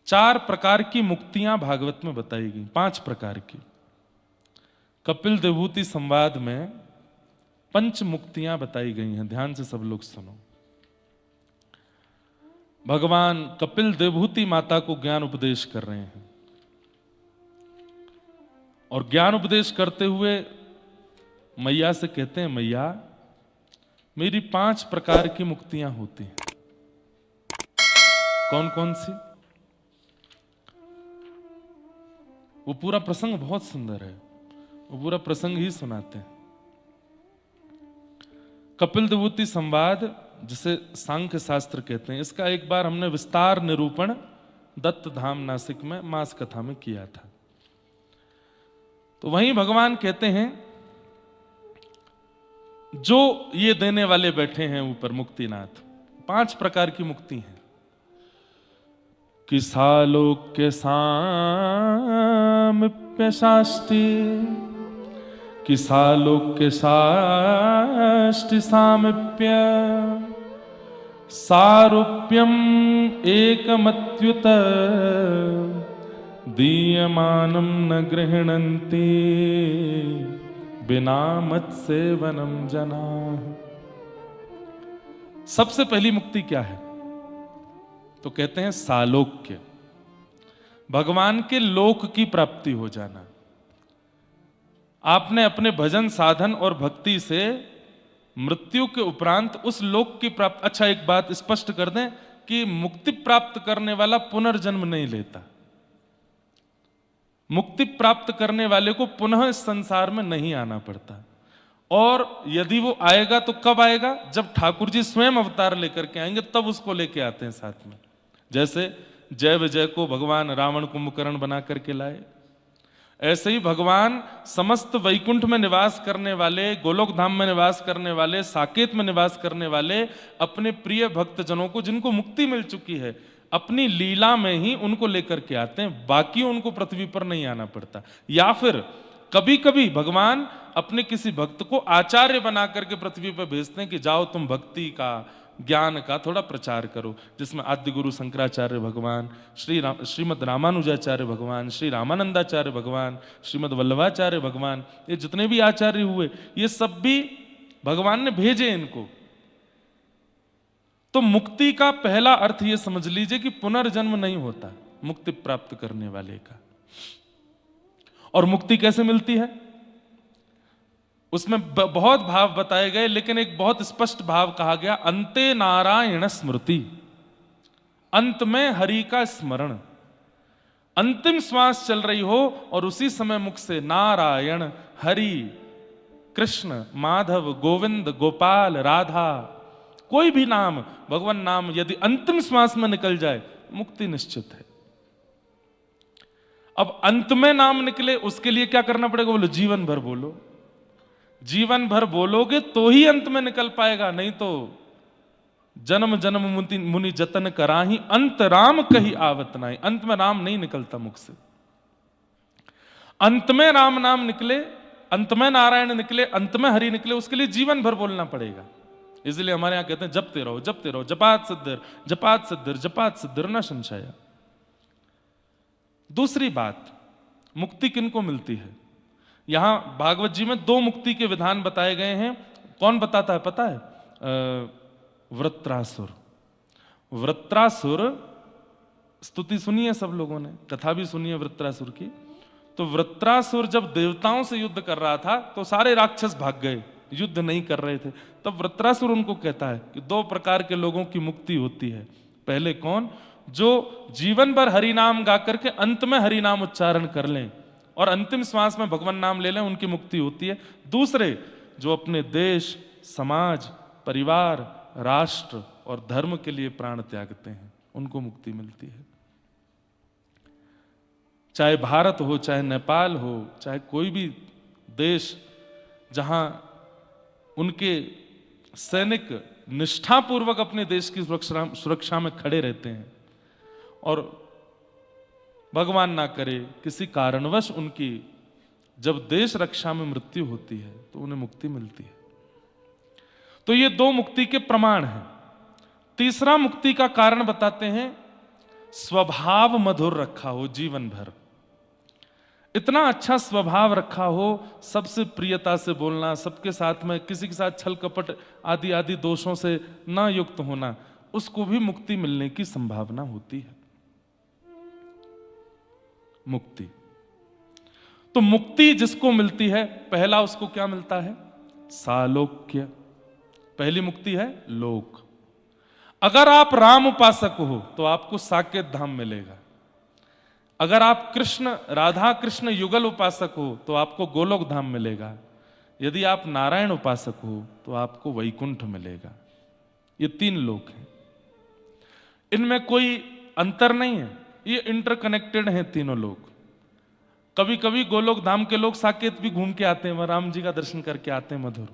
4 प्रकार की मुक्तियां भागवत में बताई गई, 5 प्रकार की। कपिल देवभूति संवाद में 5 मुक्तियां बताई गई हैं। ध्यान से सब लोग सुनो। भगवान कपिल देवभूति माता को ज्ञान उपदेश कर रहे हैं और ज्ञान उपदेश करते हुए मैया से कहते हैं, मैया मेरी 5 प्रकार की मुक्तियां होती हैं। कौन कौन सी? वो पूरा प्रसंग बहुत सुंदर है, वो पूरा प्रसंग ही सुनाते हैं। कपिल देवभूति संवाद, जिसे सांख्य शास्त्र कहते हैं, इसका एक बार हमने विस्तार निरूपण दत्त धाम नासिक में मास कथा में किया था। तो वहीं भगवान कहते हैं, जो ये देने वाले बैठे हैं ऊपर मुक्तिनाथ, 5 प्रकार की मुक्ति है कि सालोक्य सामीप्य शास्ति, कि सालोक्य शास्ति सामीप्य, सारूप्यम एकमत्युत, दीयमानं न गृह्णन्ति, बिना मत्सेवनम जना। सबसे पहली मुक्ति क्या है? तो कहते हैं सालोक्य, भगवान के लोक की प्राप्ति हो जाना। आपने अपने भजन साधन और भक्ति से मृत्यु के उपरांत उस लोक की प्राप्ति। अच्छा, एक बात स्पष्ट कर दें कि मुक्ति प्राप्त करने वाला पुनर्जन्म नहीं लेता। मुक्ति प्राप्त करने वाले को पुनः इस संसार में नहीं आना पड़ता, और यदि वो आएगा तो कब आएगा? जब ठाकुर जी स्वयं अवतार लेकर के आएंगे, तब उसको लेके आते हैं साथ में। जैसे जय विजय को भगवान रावण कुंभकर्ण बना करके लाए, ऐसे ही भगवान समस्त वैकुंठ में निवास करने वाले, गोलोक धाम में निवास करने वाले, साकेत में निवास करने वाले अपने प्रिय भक्तजनों को, जिनको मुक्ति मिल चुकी है, अपनी लीला में ही उनको लेकर के आते हैं। बाकी उनको पृथ्वी पर नहीं आना पड़ता। या फिर कभी कभी भगवान अपने किसी भक्त को आचार्य बना करके पृथ्वी पर भेजते हैं कि जाओ तुम भक्ति का, ज्ञान का थोड़ा प्रचार करो, जिसमें आद्य गुरु शंकराचार्य भगवान, श्रीमद रामानुजाचार्य भगवान, श्री रामानंदाचार्य भगवान, श्रीमद वल्लभाचार्य भगवान, ये जितने भी आचार्य हुए, ये सब भी भगवान ने भेजे इनको। तो मुक्ति का पहला अर्थ ये समझ लीजिए कि पुनर्जन्म नहीं होता मुक्ति प्राप्त करने वाले का। और मुक्ति कैसे मिलती है? उसमें बहुत भाव बताए गए, लेकिन एक बहुत स्पष्ट भाव कहा गया, अंते नारायण स्मृति, अंत में हरि का स्मरण। अंतिम श्वास चल रही हो और उसी समय मुख से नारायण, हरि, कृष्ण, माधव, गोविंद, गोपाल, राधा, कोई भी नाम, भगवान नाम यदि अंतिम श्वास में निकल जाए, मुक्ति निश्चित है। अब अंत में नाम निकले, उसके लिए क्या करना पड़ेगा? बोलो जीवन भर बोलो। जीवन भर बोलोगे तो ही अंत में निकल पाएगा, नहीं तो जन्म जन्म मुनि जतन कराही, अंत राम कही आवत नाई। अंत में राम नहीं निकलता मुख से। अंत में राम नाम निकले, अंत में नारायण निकले, अंत में हरि निकले, उसके लिए जीवन भर बोलना पड़ेगा। इसलिए हमारे यहां कहते हैं जपते रहो, जपते रहो, जपात सिद्धिर, जपात सिद्धिर, जपात सिद्धिर न संशय। दूसरी बात, मुक्ति किनको मिलती है? यहां भागवत जी में 2 मुक्ति के विधान बताए गए हैं। कौन बताता है पता है? वृत्रासुर। वृत्रासुर, स्तुति सुनी है सब लोगों ने, कथा भी सुनी है वृत्रासुर की। तो वृत्रासुर जब देवताओं से युद्ध कर रहा था तो सारे राक्षस भाग गए, युद्ध नहीं कर रहे थे। तब वृत्रासुर उनको कहता है कि 2 प्रकार के लोगों की मुक्ति होती है। पहले कौन? जो जीवन भर हरि नाम गा करके अंत में हरि नाम उच्चारण कर लें और अंतिम श्वास में भगवान नाम ले लें, उनकी मुक्ति होती है। दूसरे, जो अपने देश, समाज, परिवार, राष्ट्र और धर्म के लिए प्राण त्यागते हैं, उनको मुक्ति मिलती है। चाहे भारत हो, चाहे नेपाल हो, चाहे कोई भी देश जहां उनके सैनिक निष्ठापूर्वक अपने देश की सुरक्षा में खड़े रहते हैं और भगवान ना करे किसी कारणवश उनकी जब देश रक्षा में मृत्यु होती है तो उन्हें मुक्ति मिलती है। तो ये 2 मुक्ति के प्रमाण हैं। तीसरा मुक्ति का कारण बताते हैं स्वभाव मधुर रखा हो जीवन भर, इतना अच्छा स्वभाव रखा हो, सबसे प्रियता से बोलना, सबके साथ में किसी के साथ छल कपट आदि आदि दोषों से ना युक्त होना, उसको भी मुक्ति मिलने की संभावना होती है। मुक्ति तो मुक्ति जिसको मिलती है, पहला उसको क्या मिलता है? सालोक्य। पहली मुक्ति है लोक। अगर आप राम उपासक हो तो आपको साकेत धाम मिलेगा। अगर आप कृष्ण राधा कृष्ण युगल उपासक हो तो आपको गोलोक धाम मिलेगा। यदि आप नारायण उपासक हो तो आपको वैकुंठ मिलेगा। ये 3 लोक हैं, इनमें कोई अंतर नहीं है, ये इंटरकनेक्टेड हैं तीनों लोक। कभी कभी गोलोक धाम के लोग साकेत भी घूम के आते हैं, वहां राम जी का दर्शन करके आते हैं मधुर।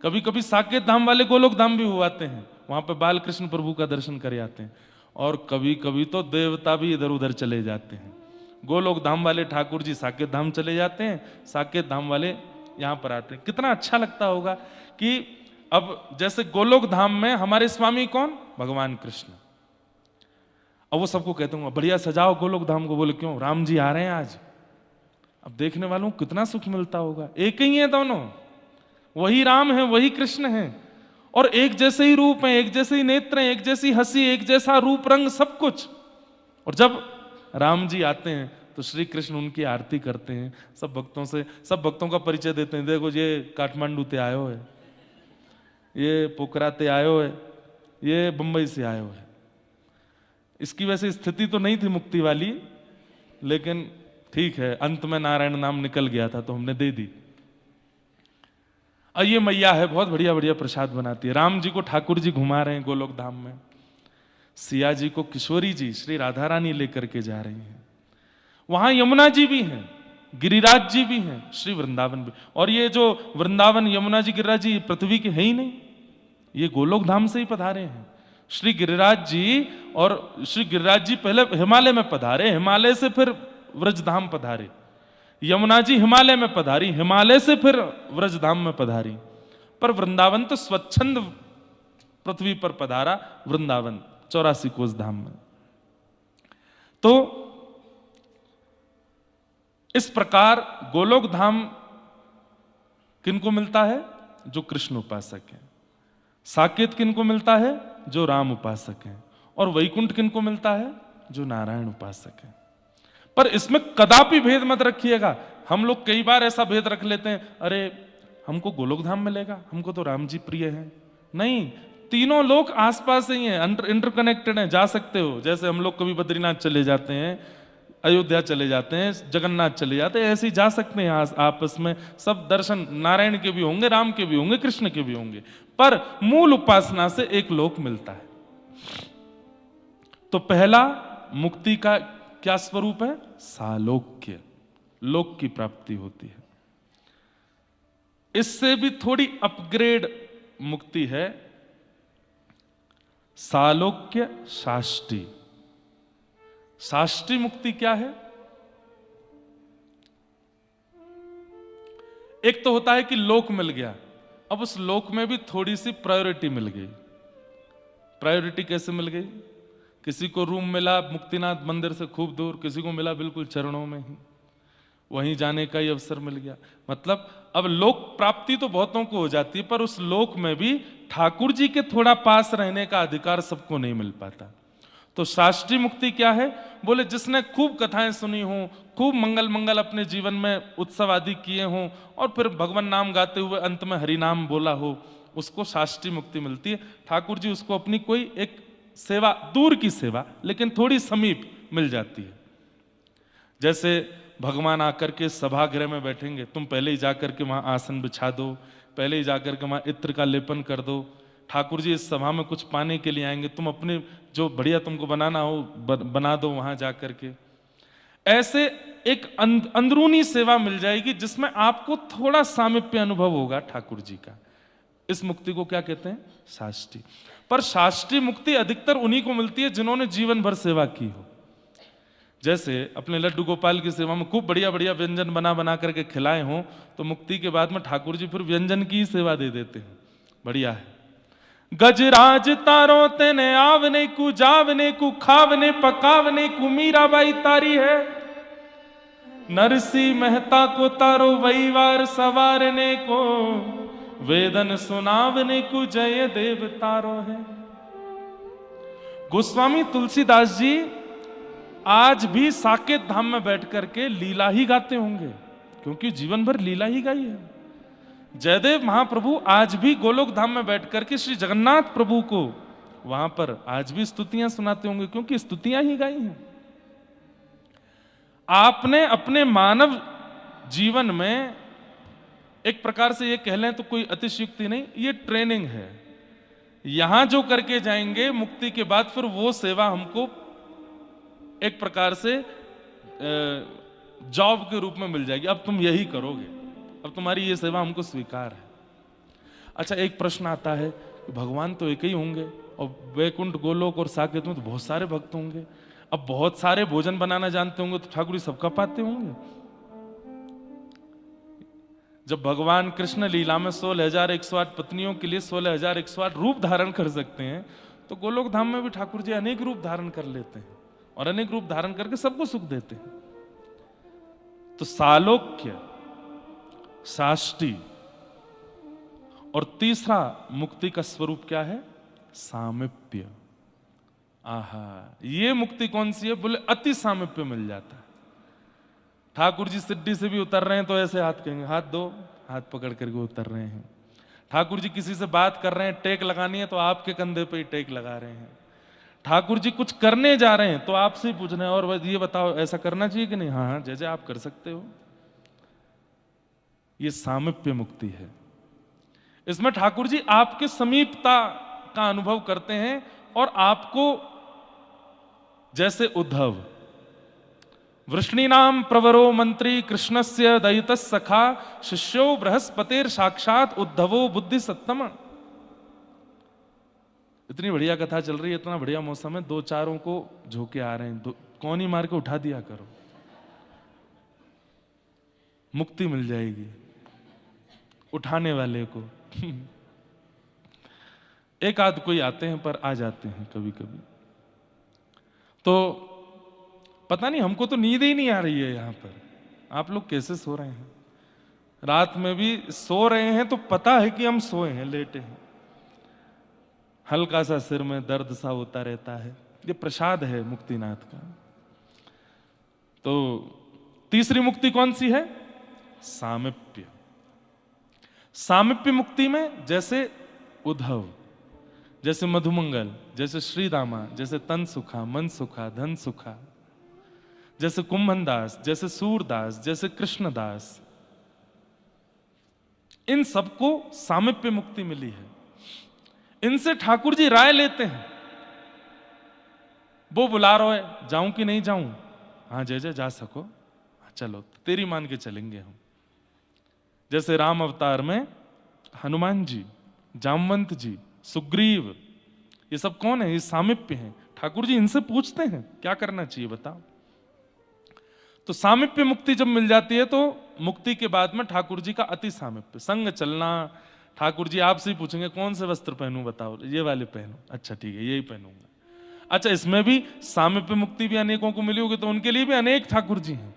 कभी कभी साकेत धाम वाले गोलोक धाम भी हुआते हैं, वहां पे बाल कृष्ण प्रभु का दर्शन करे आते हैं। और कभी कभी तो देवता भी इधर उधर चले जाते हैं। गोलोक धाम वाले ठाकुर जी साकेत धाम चले जाते हैं, साकेत धाम वाले यहां पर आते हैं। कितना अच्छा लगता होगा कि अब जैसे गोलोक धाम में हमारे स्वामी कौन? भगवान कृष्ण। अब वो सबको कहते होंगे बढ़िया सजाओ गोलोक धाम को। बोले क्यों? राम जी आ रहे हैं आज। अब देखने वालों को कितना सुख मिलता होगा। एक ही है दोनों, वही राम है वही कृष्ण है, और एक जैसे ही रूप हैं, एक जैसे ही नेत्र हैं, एक जैसी हंसी, एक जैसा रूप रंग, सब कुछ। और जब राम जी आते हैं तो श्री कृष्ण उनकी आरती करते हैं, सब भक्तों से, सब भक्तों का परिचय देते हैं। देखो ये काठमांडू ते आयो है, ये पोखरा ते आयो है, ये बंबई से आयो है। इसकी वैसे स्थिति तो नहीं थी मुक्ति वाली, लेकिन ठीक है, अंत में नारायण नाम निकल गया था तो हमने दे दी। और ये मैया है, बहुत बढ़िया बढ़िया प्रसाद बनाती है। राम जी को ठाकुर जी घुमा रहे हैं गोलोक धाम में, सिया जी को किशोरी जी श्री राधा रानी लेकर के जा रही हैं। वहां यमुना जी भी हैं, गिरिराज जी भी हैं, श्री वृंदावन भी। और ये जो वृंदावन, यमुना जी, गिरिराज जी पृथ्वी के है ही नहीं, ये गोलोक धाम से ही पधारे हैं। श्री गिरिराज जी, और श्री गिरिराज जी पहले हिमालय में पधारे, हिमालय से फिर व्रजधाम पधारे। यमुना जी हिमालय में पधारी, हिमालय से फिर व्रजधाम में पधारी। पर वृंदावन तो स्वच्छंद पृथ्वी पर पधारा, वृंदावन 84 कोस धाम में। तो इस प्रकार गोलोक धाम किनको मिलता है? जो कृष्ण उपासक हैं। साकेत किनको मिलता है? जो राम उपासक हैं। और वैकुंठ किनको मिलता है? जो नारायण उपासक हैं। पर इसमें कदापि भेद मत रखिएगा। हम लोग कई बार ऐसा भेद रख लेते हैं, अरे हमको गोलोक धाम मिलेगा, हमको तो राम जी प्रिय हैं। नहीं, तीनों लोग आसपास ही हैं, इंटरकनेक्टेड हैं, जा सकते हो। जैसे हम लोग कभी बद्रीनाथ चले जाते हैं, अयोध्या चले जाते हैं, जगन्नाथ चले जाते हैं, ऐसे ही जा सकते हैं आपस में। सब दर्शन नारायण के भी होंगे, राम के भी होंगे, कृष्ण के भी होंगे, पर मूल उपासना से एक लोक मिलता है। तो पहला मुक्ति का क्या स्वरूप है? सालोक्य, लोक की प्राप्ति होती है। इससे भी थोड़ी अपग्रेड मुक्ति है, सालोक्य साष्टी। साष्टी मुक्ति क्या है? एक तो होता है कि लोक मिल गया, अब उस लोक में भी थोड़ी सी प्रायोरिटी मिल गई। प्रायोरिटी कैसे मिल गई? किसी को रूम मिला मुक्तिनाथ मंदिर से खूब दूर, किसी को मिला बिल्कुल चरणों में ही, वहीं जाने का ही अवसर मिल गया। मतलब अब लोक प्राप्ति तो बहुतों को हो जाती है, पर उस लोक में भी ठाकुर जी के थोड़ा पास रहने का अधिकार सबको नहीं मिल पाता। तो शास्त्रीय मुक्ति क्या है? बोले जिसने खूब कथाएं सुनी हों, खूब मंगल मंगल अपने जीवन में उत्सव आदि किए हों, और फिर भगवान नाम गाते हुए अंत में हरि नाम बोला हो, उसको शास्त्रीय मुक्ति मिलती है। ठाकुर जी उसको अपनी कोई एक सेवा, दूर की सेवा लेकिन थोड़ी समीप मिल जाती है। जैसे भगवान आकर के सभागृह में बैठेंगे, तुम पहले ही जाकर के वहां आसन बिछा दो, पहले ही जाकर के वहां इत्र का लेपन कर दो। ठाकुर जी इस सभा में कुछ पाने के लिए आएंगे, तुम अपने जो बढ़िया तुमको बनाना हो बना दो वहां जाकर के। ऐसे एक अंदरूनी सेवा मिल जाएगी जिसमें आपको थोड़ा सामीप्य अनुभव होगा ठाकुर जी का। इस मुक्ति को क्या कहते हैं? शास्त्रीय। पर शास्त्रीय मुक्ति अधिकतर उन्हीं को मिलती है जिन्होंने जीवन भर सेवा की हो। जैसे अपने लड्डू गोपाल की सेवा में खूब बढ़िया बढ़िया व्यंजन बना बना करके खिलाए हों, तो मुक्ति के बाद में ठाकुर जी फिर व्यंजन की ही सेवा दे देते हैं, बढ़िया है। गजराज तारो तेने आवने को जावने को खावने पकावने को मीराबाई तारी है। नरसी मेहता को तारो वहीवार सवारने को, वेदन सुनावने को जय देव तारो है। गोस्वामी तुलसीदास जी आज भी साकेत धाम में बैठ करके लीला ही गाते होंगे, क्योंकि जीवन भर लीला ही गाई है। जयदेव महाप्रभु आज भी गोलोक धाम में बैठ करके श्री जगन्नाथ प्रभु को वहां पर आज भी स्तुतियां सुनाते होंगे, क्योंकि स्तुतियां ही गाई हैं। आपने अपने मानव जीवन में एक प्रकार से ये कह लें तो कोई अतिशयोक्ति नहीं, ये ट्रेनिंग है। यहां जो करके जाएंगे मुक्ति के बाद फिर वो सेवा हमको एक प्रकार से जॉब के रूप में मिल जाएगी। अब तुम यही करोगे, अब तुम्हारी ये सेवा हमको स्वीकार है। अच्छा, एक प्रश्न आता है, भगवान तो एक ही होंगे और वैकुंठ गोलोक और साकेत में तो बहुत सारे भक्त होंगे, अब बहुत सारे भोजन बनाना जानते होंगे तो ठाकुर जी सबका पाते होंगे। जब भगवान कृष्ण लीला में 16,108 पत्नियों के लिए 16,108 रूप धारण कर सकते हैं, तो गोलोक धाम में भी ठाकुर जी अनेक रूप धारण कर लेते हैं और अनेक रूप धारण करके सबको सुख देते हैं। तो सालोक्य, साष्टी और तीसरा मुक्ति का स्वरूप क्या है? सामिप्य। आहा, ये मुक्ति कौन सी है? बोले अति सामिप्य मिल जाता है। ठाकुर जी सिड्डी से भी उतर रहे हैं तो ऐसे हाथ कहेंगे, हाथ दो, हाथ पकड़ करके उतर रहे हैं। ठाकुर जी किसी से बात कर रहे हैं, टेक लगानी है तो आपके कंधे पे ही टेक लगा रहे हैं। ठाकुर जी कुछ करने जा रहे हैं तो आपसे ही पूछ रहे हैं, और ये बताओ ऐसा करना चाहिए कि नहीं? हाँ हाँ, जैसे आप कर सकते हो। ये सामिप्य मुक्ति है। इसमें ठाकुर जी आपके समीपता का अनुभव करते हैं और आपको, जैसे उद्धव, वृष्णीनाम प्रवरो मंत्री कृष्णस्य दयितः सखा शिष्यो बृहस्पतिर साक्षात उद्धवो बुद्धि सत्तम। इतनी बढ़िया कथा चल रही है, इतना बढ़िया मौसम है, दो चारों को झोंके आ रहे हैं, कौन ही मार के उठा दिया करो, मुक्ति मिल जाएगी उठाने वाले को। एक आध कोई आते हैं पर आ जाते हैं कभी कभी। तो पता नहीं, हमको तो नींद ही नहीं आ रही है। यहां पर आप लोग कैसे सो रहे हैं? रात में भी सो रहे हैं तो पता है कि हम सोए हैं, लेटे हैं, हल्का सा सिर में दर्द सा होता रहता है। ये प्रसाद है मुक्तिनाथ का। तो तीसरी मुक्ति कौन सी है? सामिप्य। सामिप्य मुक्ति में जैसे उद्धव, जैसे मधुमंगल, जैसे श्रीदामा, जैसे तन सुखा, मन सुखा, धन सुखा, जैसे कुंभनदास, जैसे सूरदास, जैसे कृष्णदास, इन सबको सामिप्य मुक्ति मिली है। इनसे ठाकुर जी राय लेते हैं। वो बुला रहा है, जाऊं कि नहीं जाऊं? हाँ जय जय, जा सको, चलो तेरी मान के चलेंगे हम। जैसे राम अवतार में हनुमान जी, जामवंत जी, सुग्रीव, ये सब कौन है? ये सामिप्य हैं। ठाकुर जी इनसे पूछते हैं क्या करना चाहिए बताओ। तो सामिप्य मुक्ति जब मिल जाती है तो मुक्ति के बाद में ठाकुर जी का अति सामिप्य, संग चलना। ठाकुर जी आपसे ही पूछेंगे कौन से वस्त्र पहनूं बताओ, ये वाले पहनो, अच्छा ठीक है यही पहनूंगा। अच्छा, इसमें भी सामिप्य मुक्ति भी अनेकों को मिली होगी, तो उनके लिए भी अनेक ठाकुर जी हैं।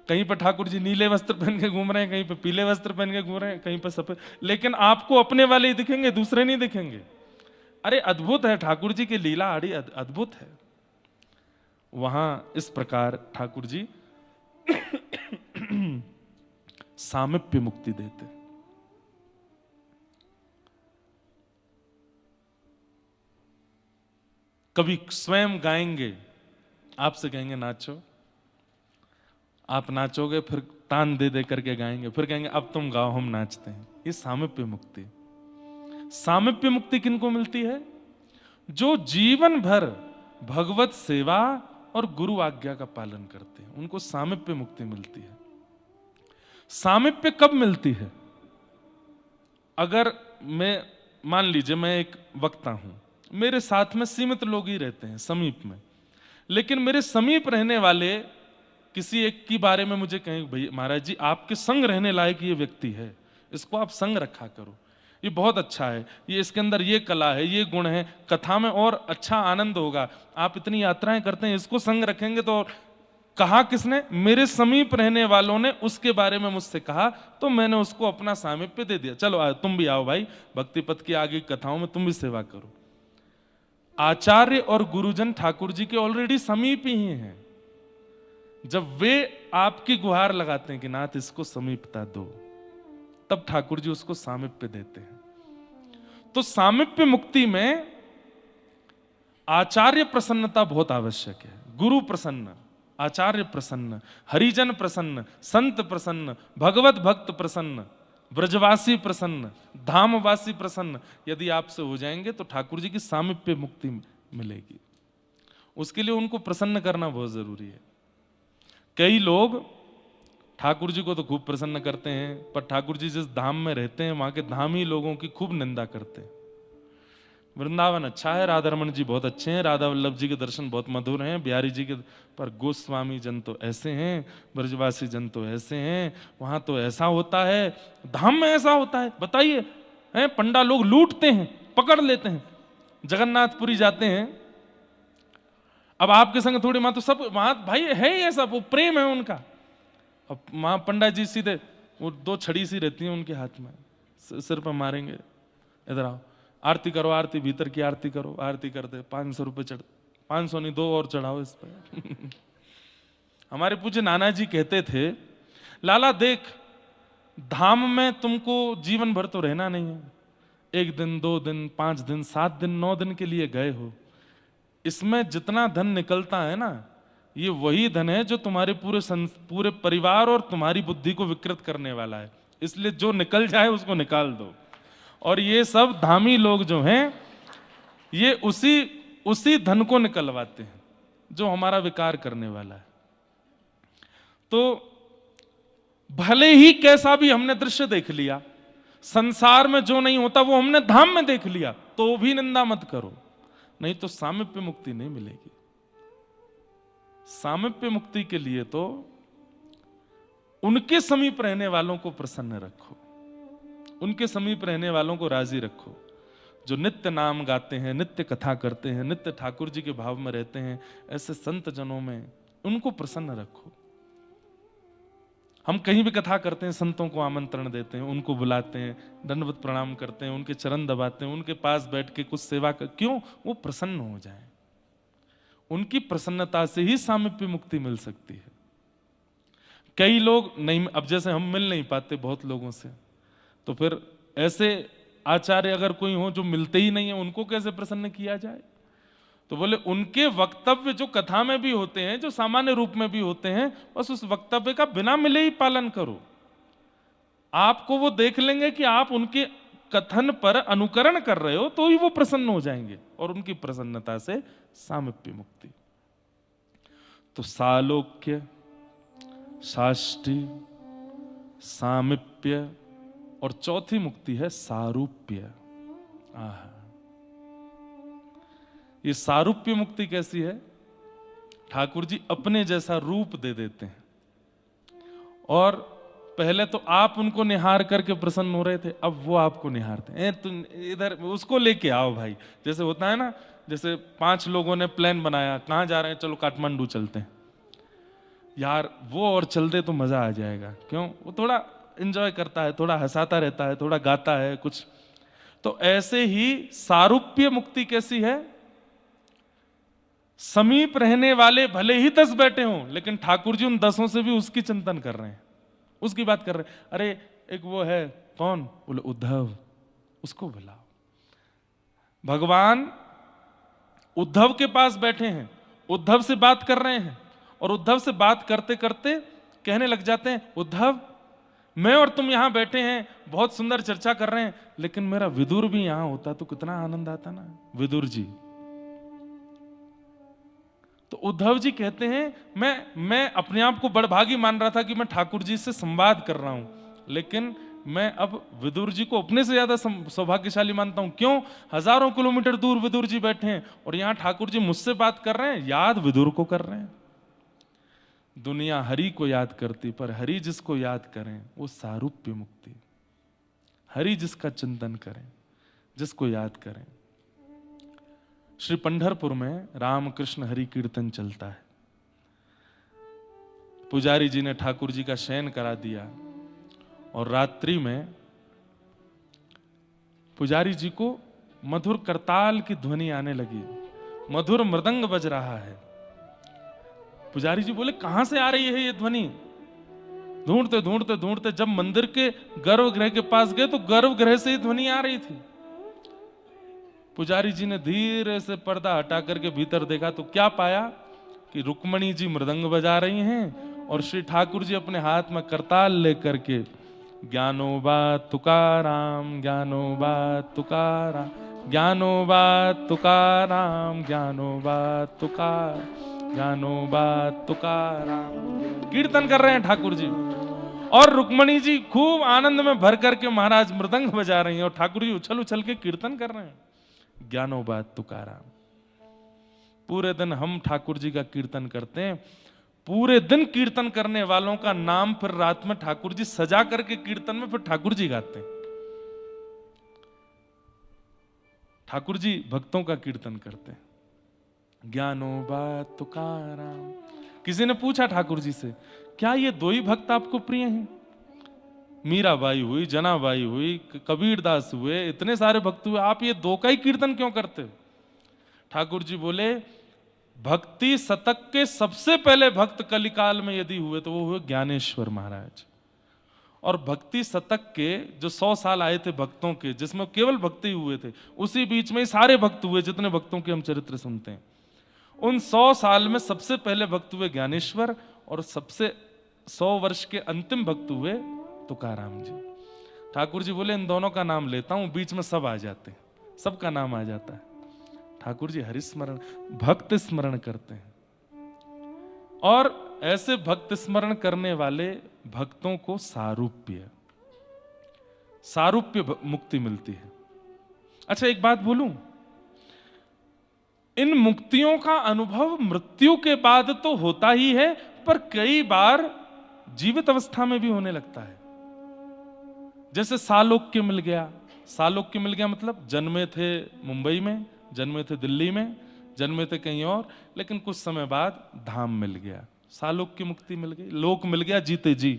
कहीं पर ठाकुर जी नीले वस्त्र पहन के घूम रहे हैं, कहीं पर पीले वस्त्र पहन के घूम रहे हैं, कहीं पर सफेद, लेकिन आपको अपने वाले ही दिखेंगे, दूसरे नहीं दिखेंगे। अरे अद्भुत है, ठाकुर जी की लीला आड़ी अद्भुत है। वहां इस प्रकार ठाकुर जी सामिप्य मुक्ति देते। कभी स्वयं गाएंगे, आपसे कहेंगे नाचो, आप नाचोगे, फिर तान दे दे करके गाएंगे, फिर कहेंगे अब तुम गाओ हम नाचते हैं। ये सामिप्य मुक्ति। सामिप्य मुक्ति किनको मिलती है? जो जीवन भर भगवत सेवा और गुरु आज्ञा का पालन करते हैं, उनको सामिप्य मुक्ति मिलती है। सामिप्य कब मिलती है? अगर मैं, मान लीजिए मैं एक वक्ता हूं, मेरे साथ में सीमित लोग ही रहते हैं समीप में, लेकिन मेरे समीप रहने वाले किसी एक के बारे में मुझे कहें भैया महाराज जी आपके संग रहने लायक ये व्यक्ति है, इसको आप संग रखा करो, ये बहुत अच्छा है, ये इसके अंदर ये कला है, ये गुण है, कथा में और अच्छा आनंद होगा। आप इतनी यात्राएं करते हैं, इसको संग रखेंगे तो। कहा किसने? मेरे समीप रहने वालों ने उसके बारे में मुझसे कहा, तो मैंने उसको अपना सामीप्य दे दिया। चलो तुम भी आओ भाई, भक्ति पथ की आगे कथाओं में तुम भी सेवा करो। आचार्य और गुरुजन ठाकुर जी के ऑलरेडी समीप ही हैं। जब वे आपकी गुहार लगाते हैं कि नाथ इसको समीपता दो, तब ठाकुर जी उसको सामीप्य देते हैं। तो सामीप्य मुक्ति में आचार्य प्रसन्नता बहुत आवश्यक है। गुरु प्रसन्न, आचार्य प्रसन्न, हरिजन प्रसन्न, संत प्रसन्न, भगवत भक्त प्रसन्न, ब्रजवासी प्रसन्न, धामवासी प्रसन्न, यदि आपसे हो जाएंगे तो ठाकुर जी की सामीप्य मुक्ति मिलेगी। उसके लिए उनको प्रसन्न करना बहुत जरूरी है। कई लोग ठाकुर जी को तो खूब प्रसन्न करते हैं, पर ठाकुर जी जिस धाम में रहते हैं वहां के धामी लोगों की खूब निंदा करते हैं। वृंदावन अच्छा है, राधा रमन जी बहुत अच्छे हैं, राधा वल्लभ जी के दर्शन बहुत मधुर हैं, बिहारी जी के, पर गोस्वामी जन तो ऐसे हैं, ब्रजवासी जन तो ऐसे हैं, वहां तो ऐसा होता है, धाम में ऐसा होता है। बताइए, पंडा लोग लूटते हैं, पकड़ लेते हैं। जगन्नाथपुरी जाते हैं, अब आपके संग थोड़ी, वहां तो सब, वहां भाई है ही ऐसा, वो प्रेम है उनका। अब वहां पंडा जी सीधे, वो 2 छड़ी सी रहती है उनके हाथ में, सिर पर मारेंगे, इधर आओ आरती करो, आरती भीतर की आरती करो, आरती कर दे, 500 रुपये चढ़, 500 नहीं 2 और चढ़ाओ इस पर। हमारे पूज्य नाना जी कहते थे, लाला देख, धाम में तुमको जीवन भर तो रहना नहीं है, 1 दिन 2 दिन 5 दिन 7 दिन 9 दिन के लिए गए हो, इसमें जितना धन निकलता है ना, ये वही धन है जो तुम्हारे पूरे परिवार और तुम्हारी बुद्धि को विकृत करने वाला है, इसलिए जो निकल जाए उसको निकाल दो। और ये सब धामी लोग जो हैं, ये उसी धन को निकलवाते हैं जो हमारा विकार करने वाला है। तो भले ही कैसा भी हमने दृश्य देख लिया, संसार में जो नहीं होता वो हमने धाम में देख लिया, तो भी निंदा मत करो, नहीं तो सामीप्य मुक्ति नहीं मिलेगी। सामीप्य मुक्ति के लिए तो उनके समीप रहने वालों को प्रसन्न रखो, उनके समीप रहने वालों को राजी रखो, जो नित्य नाम गाते हैं, नित्य कथा करते हैं, नित्य ठाकुर जी के भाव में रहते हैं, ऐसे संत जनों में उनको प्रसन्न रखो। हम कहीं भी कथा करते हैं, संतों को आमंत्रण देते हैं, उनको बुलाते हैं, दंडवत प्रणाम करते हैं, उनके चरण दबाते हैं, उनके पास बैठ के कुछ सेवा कर, क्यों? वो प्रसन्न हो जाए। उनकी प्रसन्नता से ही सामीप्य मुक्ति मिल सकती है। कई लोग नहीं, अब जैसे हम मिल नहीं पाते बहुत लोगों से, तो फिर ऐसे आचार्य अगर कोई हो जो मिलते ही नहीं है, उनको कैसे प्रसन्न किया जाए? तो बोले उनके वक्तव्य जो कथा में भी होते हैं, जो सामान्य रूप में भी होते हैं, बस उस वक्तव्य का बिना मिले ही पालन करो। आपको वो देख लेंगे कि आप उनके कथन पर अनुकरण कर रहे हो, तो ही वो प्रसन्न हो जाएंगे, और उनकी प्रसन्नता से सामीप्य मुक्ति। तो सालोक्य, साष्टी, सामीप्य, और चौथी मुक्ति है सारूप्य। ये सारूप्य मुक्ति कैसी है? ठाकुर जी अपने जैसा रूप दे देते हैं, और पहले तो आप उनको निहार करके प्रसन्न हो रहे थे, अब वो आपको निहारते हैं, तुम इधर उसको लेके आओ भाई। जैसे होता है ना, जैसे 5 लोगों ने प्लान बनाया, कहाँ जा रहे हैं? चलो काठमांडू चलते हैं। यार वो और चल दे तो मजा आ जाएगा, क्यों? वो थोड़ा एंजॉय करता है, थोड़ा हंसाता रहता है, थोड़ा गाता है कुछ। तो ऐसे ही सारूप्य मुक्ति कैसी है? समीप रहने वाले भले ही 10 बैठे हों, लेकिन ठाकुर जी उन 10 से भी उसकी चिंतन कर रहे हैं, उसकी बात कर रहे हैं। अरे एक वो है, कौन? बोले उद्धव, उसको बुलाओ। भगवान उद्धव के पास बैठे हैं, उद्धव से बात कर रहे हैं, और उद्धव से बात करते करते कहने लग जाते हैं, उद्धव मैं और तुम यहां बैठे हैं, बहुत सुंदर चर्चा कर रहे हैं, लेकिन मेरा विदुर भी यहां होता तो कितना आनंद आता ना, विदुर जी। तो उद्धव जी कहते हैं मैं अपने आप को बड़भागी मान रहा था कि मैं ठाकुर जी से संवाद कर रहा हूं, लेकिन मैं अब विदुर जी को अपने से ज्यादा सौभाग्यशाली मानता हूं। क्यों? हजारों किलोमीटर दूर विदुर जी बैठे हैं, और यहां ठाकुर जी मुझसे बात कर रहे हैं, याद विदुर को कर रहे हैं। दुनिया हरि को याद करती, पर हरि जिसको याद करें वो सारूप्य मुक्ति। हरि जिसका चिंतन करें, जिसको याद करें। श्री पंढरपुर में रामकृष्ण हरि कीर्तन चलता है। पुजारी जी ने ठाकुर जी का शयन करा दिया और रात्रि में पुजारी जी को मधुर करताल की ध्वनि आने लगी, मधुर मृदंग बज रहा है। पुजारी जी बोले कहां से आ रही है ये ध्वनि? ढूंढते ढूंढते ढूंढते जब मंदिर के गर्भगृह के पास गए तो गर्भगृह से ही ध्वनि आ रही थी। पुजारी जी ने धीरे से पर्दा हटा करके भीतर देखा तो क्या पाया कि रुक्मणी जी मृदंग बजा रही हैं और श्री ठाकुर जी अपने हाथ में करताल लेकर के ज्ञानोबा तुकाराम, ज्ञानोबा तुकाराम, ज्ञानोबा तुकाराम, ज्ञानोबा तुकार, ज्ञानोबा तुकाराम कीर्तन कर रहे हैं ठाकुर जी। और रुक्मणी जी खूब आनंद में भर करके महाराज मृदंग बजा रही हैं और ठाकुर जी उछल उछल के कीर्तन कर रहे हैं, ज्ञानोबा तुकाराम। पूरे दिन हम ठाकुर जी का कीर्तन करते हैं। पूरे दिन कीर्तन करने वालों का नाम फिर रात में ठाकुर जी सजा करके कीर्तन में फिर ठाकुर जी गाते हैं। ठाकुर जी भक्तों का कीर्तन करते हैं, ज्ञानोबा तुकाराम। किसी ने पूछा ठाकुर जी से, क्या ये दो ही भक्त आपको प्रिय हैं? मीराबाई हुई, जनाबाई हुई, कबीरदास हुए, इतने सारे भक्त हुए, आप ये दो का ही कीर्तन क्यों करते हो? ठाकुर जी बोले भक्ति शतक के सबसे पहले भक्त कलिकाल में यदि हुए तो वो हुए ज्ञानेश्वर महाराज। और भक्ति शतक के जो 100 साल आए थे भक्तों के, जिसमें केवल भक्ति हुए थे, उसी बीच में सारे भक्त हुए जितने भक्तों के हम चरित्र सुनते हैं। उन 100 साल में सबसे पहले भक्त हुए ज्ञानेश्वर और सबसे 100 वर्ष के अंतिम भक्त हुए तुकाराम जी। ठाकुर जी बोले इन दोनों का नाम लेता हूं, बीच में सब आ जाते हैं, सबका नाम आ जाता है। ठाकुर जी हरिस्मरण, भक्त स्मरण करते हैं और ऐसे भक्त स्मरण करने वाले भक्तों को सारूप्य मुक्ति मिलती है। अच्छा एक बात बोलूं, इन मुक्तियों का अनुभव मृत्यु के बाद तो होता ही है, पर कई बार जीवित अवस्था में भी होने लगता है। जैसे सालोक्य मिल गया। सालोक्य मिल गया मतलब जन्मे थे मुंबई में, जन्मे थे दिल्ली में, जन्मे थे कहीं और, लेकिन कुछ समय बाद धाम मिल गया, सालोक्य मुक्ति मिल गई, लोक मिल गया जीते जी।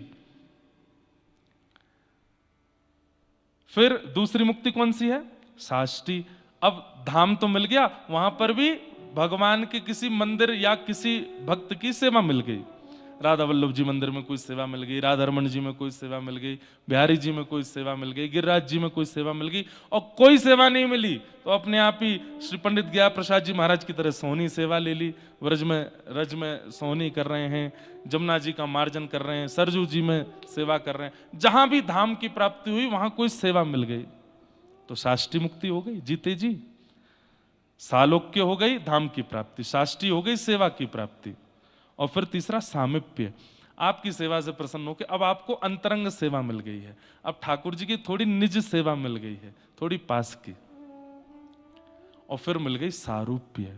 फिर दूसरी मुक्ति कौन सी है? साष्टी। अब धाम तो मिल गया, वहां पर भी भगवान के किसी मंदिर या किसी भक्त की सेवा मिल गई। राधा वल्लभ जी मंदिर में कोई सेवा मिल गई, राधा रमन जी में कोई सेवा मिल गई, बिहारी जी में कोई सेवा मिल गई, गिरिराज जी में कोई सेवा मिल गई। और कोई सेवा नहीं मिली तो अपने आप ही श्री पंडित गया प्रसाद जी महाराज की तरह सोहनी सेवा ले ली, व्रज में सोहनी कर रहे हैं, जमुना जी का मार्जन कर रहे हैं, सरजू जी में सेवा कर रहे हैं। जहां भी धाम की प्राप्ति हुई वहां कोई सेवा मिल गई तो साष्टी मुक्ति हो गई, जीते जी। सालोक्य हो गई धाम की प्राप्ति, साष्टी हो गई सेवा की प्राप्ति। और फिर तीसरा सामिप्य, आपकी सेवा से प्रसन्न होकर अब आपको अंतरंग सेवा मिल गई है, अब ठाकुर जी की थोड़ी निज सेवा मिल गई है, थोड़ी पास की। और फिर मिल गई सारूप्य।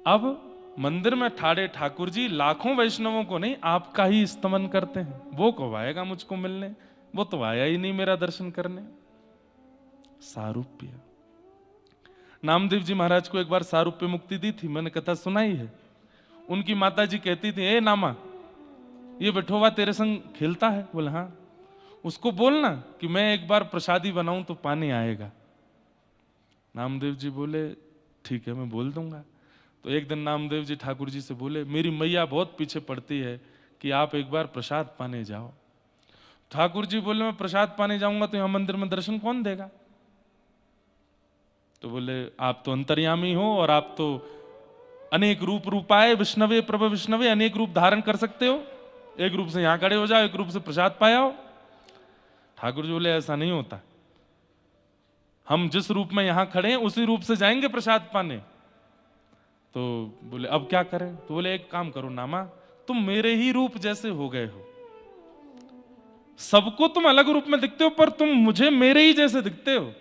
अब मंदिर में ठाड़े ठाकुर जी लाखों वैष्णवों को नहीं आपका ही स्तमन करते हैं। वो कब आएगा मुझको मिलने, वो तो आया ही नहीं मेरा दर्शन करने। सारूप्य। नामदेव जी महाराज को एक बार सारूप्य मुक्ति दी थी, मैंने कथा सुनाई है। उनकी माता जी कहती थी, ए नामा, ये विठोबा तेरे संग खेलता है? बोले हाँ। उसको बोलना कि मैं एक बार प्रसादी बनाऊं तो पानी आएगा। नामदेव जी बोले ठीक है मैं बोल दूंगा। तो एक दिन नामदेव जी ठाकुर जी से बोले, मेरी मैया बहुत पीछे पड़ती है कि आप एक बार प्रसाद पाने जाओ। ठाकुर जी बोले मैं प्रसाद पाने जाऊंगा तो यहां मंदिर में दर्शन कौन देगा? तो बोले आप तो अंतर्यामी हो और आप तो अनेक रूपाए विष्णवे प्रभ विष्णवे, अनेक रूप धारण कर सकते हो, एक रूप से यहां खड़े हो जाओ, एक रूप से प्रसाद पाया हो। ठाकुर जी बोले ऐसा नहीं होता, हम जिस रूप में यहां खड़े हैं उसी रूप से जाएंगे प्रसाद पाने। तो बोले अब क्या करें? तो बोले एक काम करो नामा, तुम मेरे ही रूप जैसे हो गए हो, सबको तुम अलग रूप में दिखते हो पर तुम मुझे मेरे ही जैसे दिखते हो।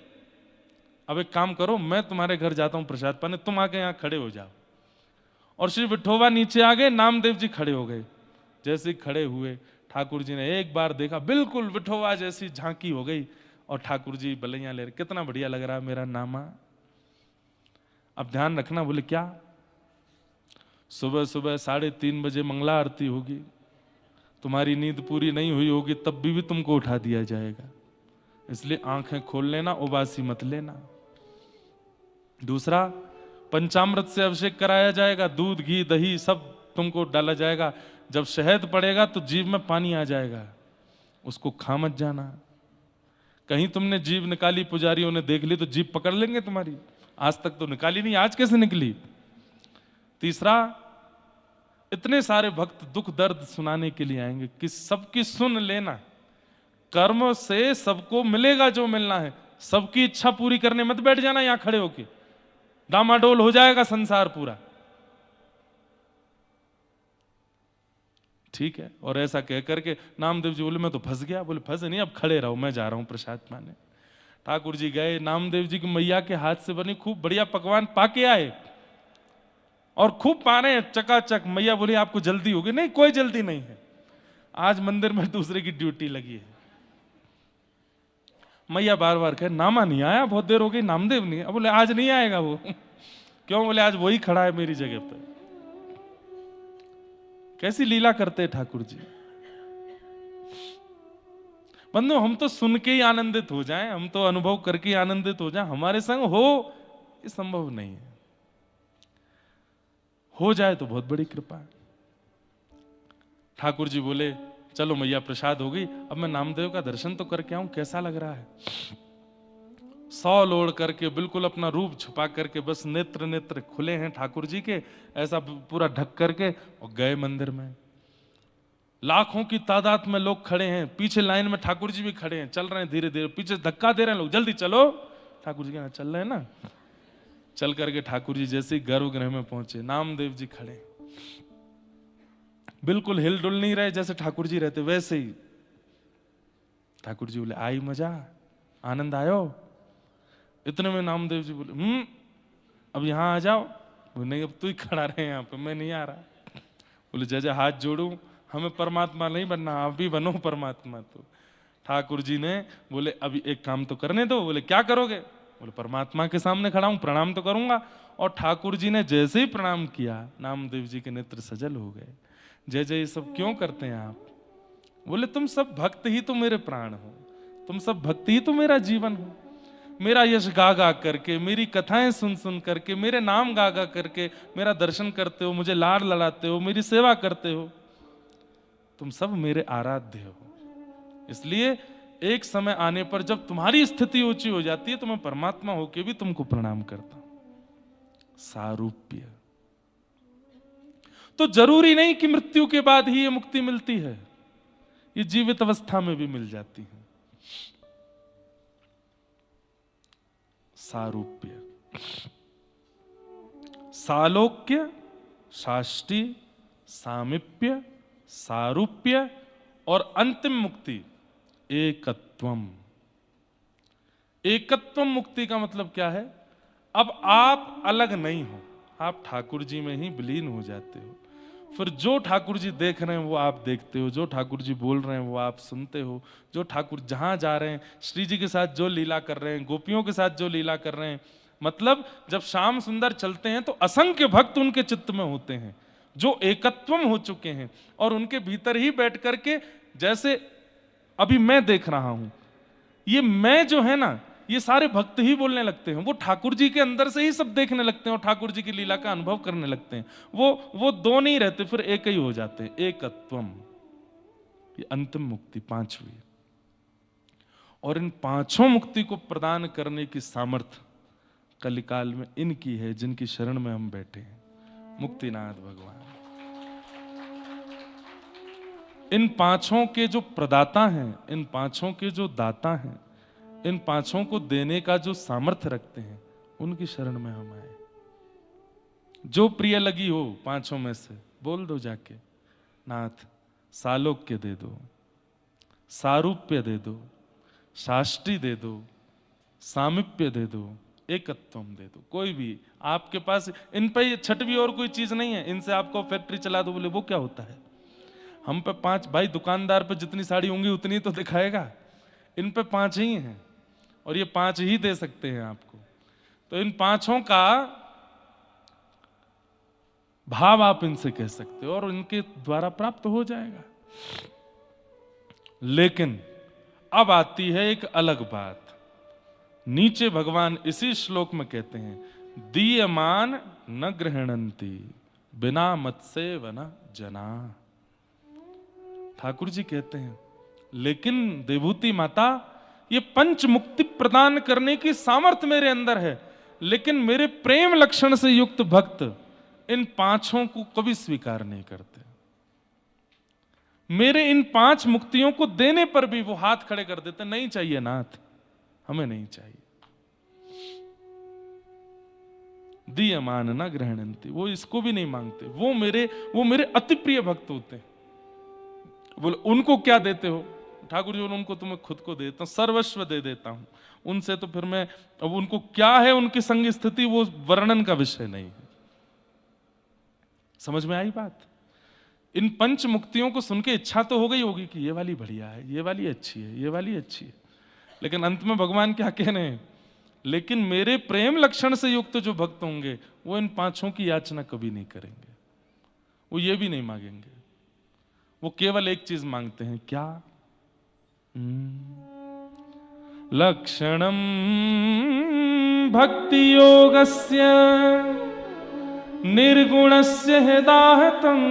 अब एक काम करो, मैं तुम्हारे घर जाता हूं प्रसाद पाने, तुम आके यहां खड़े हो जाओ। और श्री विठोबा नीचे आ गए, नामदेव जी खड़े हो गए। जैसे खड़े हुए ठाकुर जी ने एक बार देखा, बिल्कुल विठोबा जैसी झांकी हो गई, और ठाकुर जी बलैया ले रहे, कितना बढ़िया लग रहा है मेरा नामा। अब ध्यान रखना, बोले क्या? सुबह सुबह 3:30 बजे मंगला आरती होगी, तुम्हारी नींद पूरी नहीं हुई होगी, तब भी तुमको उठा दिया जाएगा, इसलिए आंखें खोल लेना, उबासी मत लेना। दूसरा, पंचामृत से अभिषेक कराया जाएगा, दूध घी दही सब तुमको डाला जाएगा, जब शहद पड़ेगा तो जीभ में पानी आ जाएगा, उसको खा मत जाना। कहीं तुमने जीभ निकाली, पुजारियों ने देख ली तो जीभ पकड़ लेंगे तुम्हारी, आज तक तो निकाली नहीं, आज कैसे निकली? तीसरा, इतने सारे भक्त दुख दर्द सुनाने के लिए आएंगे कि सबकी सुन लेना, कर्म से सबको मिलेगा जो मिलना है, सबकी इच्छा पूरी करने मत बैठ जाना यहां खड़े होके, डामाडोल हो जाएगा संसार पूरा, ठीक है? और ऐसा कह करके नामदेव जी बोले मैं तो फंस गया, बोले फंसे नहीं, अब खड़े रहो, मैं जा रहा हूं प्रसाद पाने। ठाकुर जी गए, नामदेव जी की मैया के हाथ से बनी खूब बढ़िया पकवान पाके आए, और खूब पा रहे हैं चकाचक। मैया बोली आपको जल्दी होगी? नहीं, कोई जल्दी नहीं है, आज मंदिर में दूसरे की ड्यूटी लगी है। मैया बार बार कहे नामा नहीं आया, बहुत देर हो गई, नामदेव नहीं है। बोले आज नहीं आएगा वो। क्यों? बोले आज वही खड़ा है मेरी जगह पर। कैसी लीला करते हैं ठाकुर जी। बंधु, हम तो सुन के ही आनंदित हो जाएं, हम तो अनुभव करके ही आनंदित हो जाएं, हमारे संग हो ये संभव नहीं है, हो जाए तो बहुत बड़ी कृपा है। ठाकुर जी बोले चलो मैया प्रसाद हो गई, अब मैं नामदेव का दर्शन तो करके आऊं, कैसा लग रहा है। सौल ओढ़ करके, बिल्कुल अपना रूप छुपा करके, बस नेत्र नेत्र खुले हैं ठाकुर जी के, ऐसा पूरा ढक करके, और गए मंदिर में। लाखों की तादाद में लोग खड़े हैं, पीछे लाइन में ठाकुर जी भी खड़े हैं, चल रहे हैं धीरे धीरे, पीछे धक्का दे रहे हैं लोग, जल्दी चलो। ठाकुर जी कहना चल रहे हैं ना, चल करके ठाकुर जी जैसे ही गर्भगृह में पहुंचे, नामदेव जी खड़े, बिल्कुल हिल डुल नहीं रहे, जैसे ठाकुर जी रहते वैसे ही। ठाकुर जी बोले आई मजा, आनंद आयो? इतने में नामदेव जी बोले अब यहां आ जाओ। बोले नहीं, अब तू ही खड़ा रहे यहाँ पे, मैं नहीं आ रहा। बोले जैसे हाथ जोड़ू, हमें परमात्मा नहीं बनना, आप भी बनो परमात्मा। तो ठाकुर जी ने बोले अभी एक काम तो करने दो। बोले क्या करोगे? बोले परमात्मा के सामने खड़ा हूं, प्रणाम तो करूंगा। और ठाकुर जी ने जैसे ही प्रणाम किया, नामदेव जी के नेत्र सजल हो गए। जय जय सब क्यों करते हैं आप? बोले तुम सब भक्त ही तो मेरे प्राण हो, तुम सब भक्ति ही तो मेरा जीवन हो। मेरा यश गा गा करके, मेरी कथाएं सुन सुन करके, मेरे नाम गा गा करके मेरा दर्शन करते हो, मुझे लाड लड़ाते हो, मेरी सेवा करते हो, तुम सब मेरे आराध्य हो। इसलिए एक समय आने पर जब तुम्हारी स्थिति ऊंची हो जाती है तो मैं परमात्मा होके भी तुमको प्रणाम करता हूं। सारूप्य। तो जरूरी नहीं कि मृत्यु के बाद ही ये मुक्ति मिलती है, ये जीवित अवस्था में भी मिल जाती है। सारूप्य, सालोक्य, साष्टी, सामिप्य, सारूप्य और अंतिम मुक्ति एकत्वम। एकत्वम मुक्ति का मतलब क्या है? अब आप अलग नहीं हो, आप ठाकुर जी में ही विलीन हो जाते हो। फिर जो ठाकुर जी देख रहे हैं वो आप देखते हो, जो ठाकुर जी बोल रहे हैं वो आप सुनते हो, जो ठाकुर जहां जा रहे हैं, श्री जी के साथ जो लीला कर रहे हैं, गोपियों के साथ जो लीला कर रहे हैं, मतलब जब श्याम सुंदर चलते हैं तो असंख्य भक्त उनके चित्त में होते हैं जो एकत्वम हो चुके हैं, और उनके भीतर ही बैठ करके, जैसे अभी मैं देख रहा हूं, ये मैं जो है ना, ये सारे भक्त ही बोलने लगते हैं, वो ठाकुर जी के अंदर से ही सब देखने लगते हैं और ठाकुर जी की लीला का अनुभव करने लगते हैं। वो दो नहीं रहते, फिर एक ही हो जाते हैं, एकत्वम। ये अंतिम मुक्ति पांचवी, और इन पांचों मुक्ति को प्रदान करने की सामर्थ्य कलिकाल में इनकी है, जिनकी शरण में हम बैठे हैं, मुक्तिनाथ भगवान। इन पांचों के जो प्रदाता हैं, इन पांचों के जो दाता हैं, इन पांचों को देने का जो सामर्थ्य रखते हैं, उनकी शरण में हम आए। जो प्रिय लगी हो पांचों में से बोल दो जाके, नाथ सालोक्य दे दो, सारूप्य दे दो, साष्टी दे दो, सामिप्य दे दो, एकत्वम दे दो। कोई भी आपके पास, इन पे छठवीं और कोई चीज नहीं है, इनसे आपको फैक्ट्री चला दो बोले वो क्या होता है? हम पे 5, भाई दुकानदार पे जितनी साड़ी होंगी उतनी तो दिखाएगा, इन पे 5 ही हैं और ये 5 ही दे सकते हैं आपको। तो इन 5 का भाव आप इनसे कह सकते हो और इनके द्वारा प्राप्त हो जाएगा। लेकिन अब आती है एक अलग बात। नीचे भगवान इसी श्लोक में कहते हैं, दीयमान न गृहणंती बिना मत से वन जना। ठाकुर जी कहते हैं, लेकिन देवहूति माता, ये पंच मुक्ति प्रदान करने की सामर्थ्य मेरे अंदर है, लेकिन मेरे प्रेम लक्षण से युक्त भक्त इन 5 को कभी स्वीकार नहीं करते। मेरे इन 5 मुक्तियों को देने पर भी वो हाथ खड़े कर देते, नहीं चाहिए नाथ, हमें नहीं चाहिए। दीयमान न गृहणंती, वो इसको भी नहीं मांगते। वो मेरे अति प्रिय भक्त होते हैं। बोले उनको क्या देते हो? ठाकुर जी, उनको तो मैं खुद को देता हूं, सर्वस्व दे देता हूं। उनसे तो फिर मैं, अब उनको क्या है उनकी संग स्थिति, वो वर्णन का विषय नहीं है। समझ में आई बात? इन पंच मुक्तियों को सुन के इच्छा तो हो गई होगी कि ये वाली बढ़िया है, ये वाली अच्छी है, ये वाली अच्छी है, लेकिन अंत में भगवान क्या कह रहे हैं? लेकिन मेरे प्रेम लक्षण से युक्त जो भक्त होंगे वो इन 5 की याचना कभी नहीं करेंगे, वो ये भी नहीं मांगेंगे। वो केवल एक चीज मांगते हैं, क्या? लक्षणम भक्ति योगस्य निर्गुणस्य हिदाहतम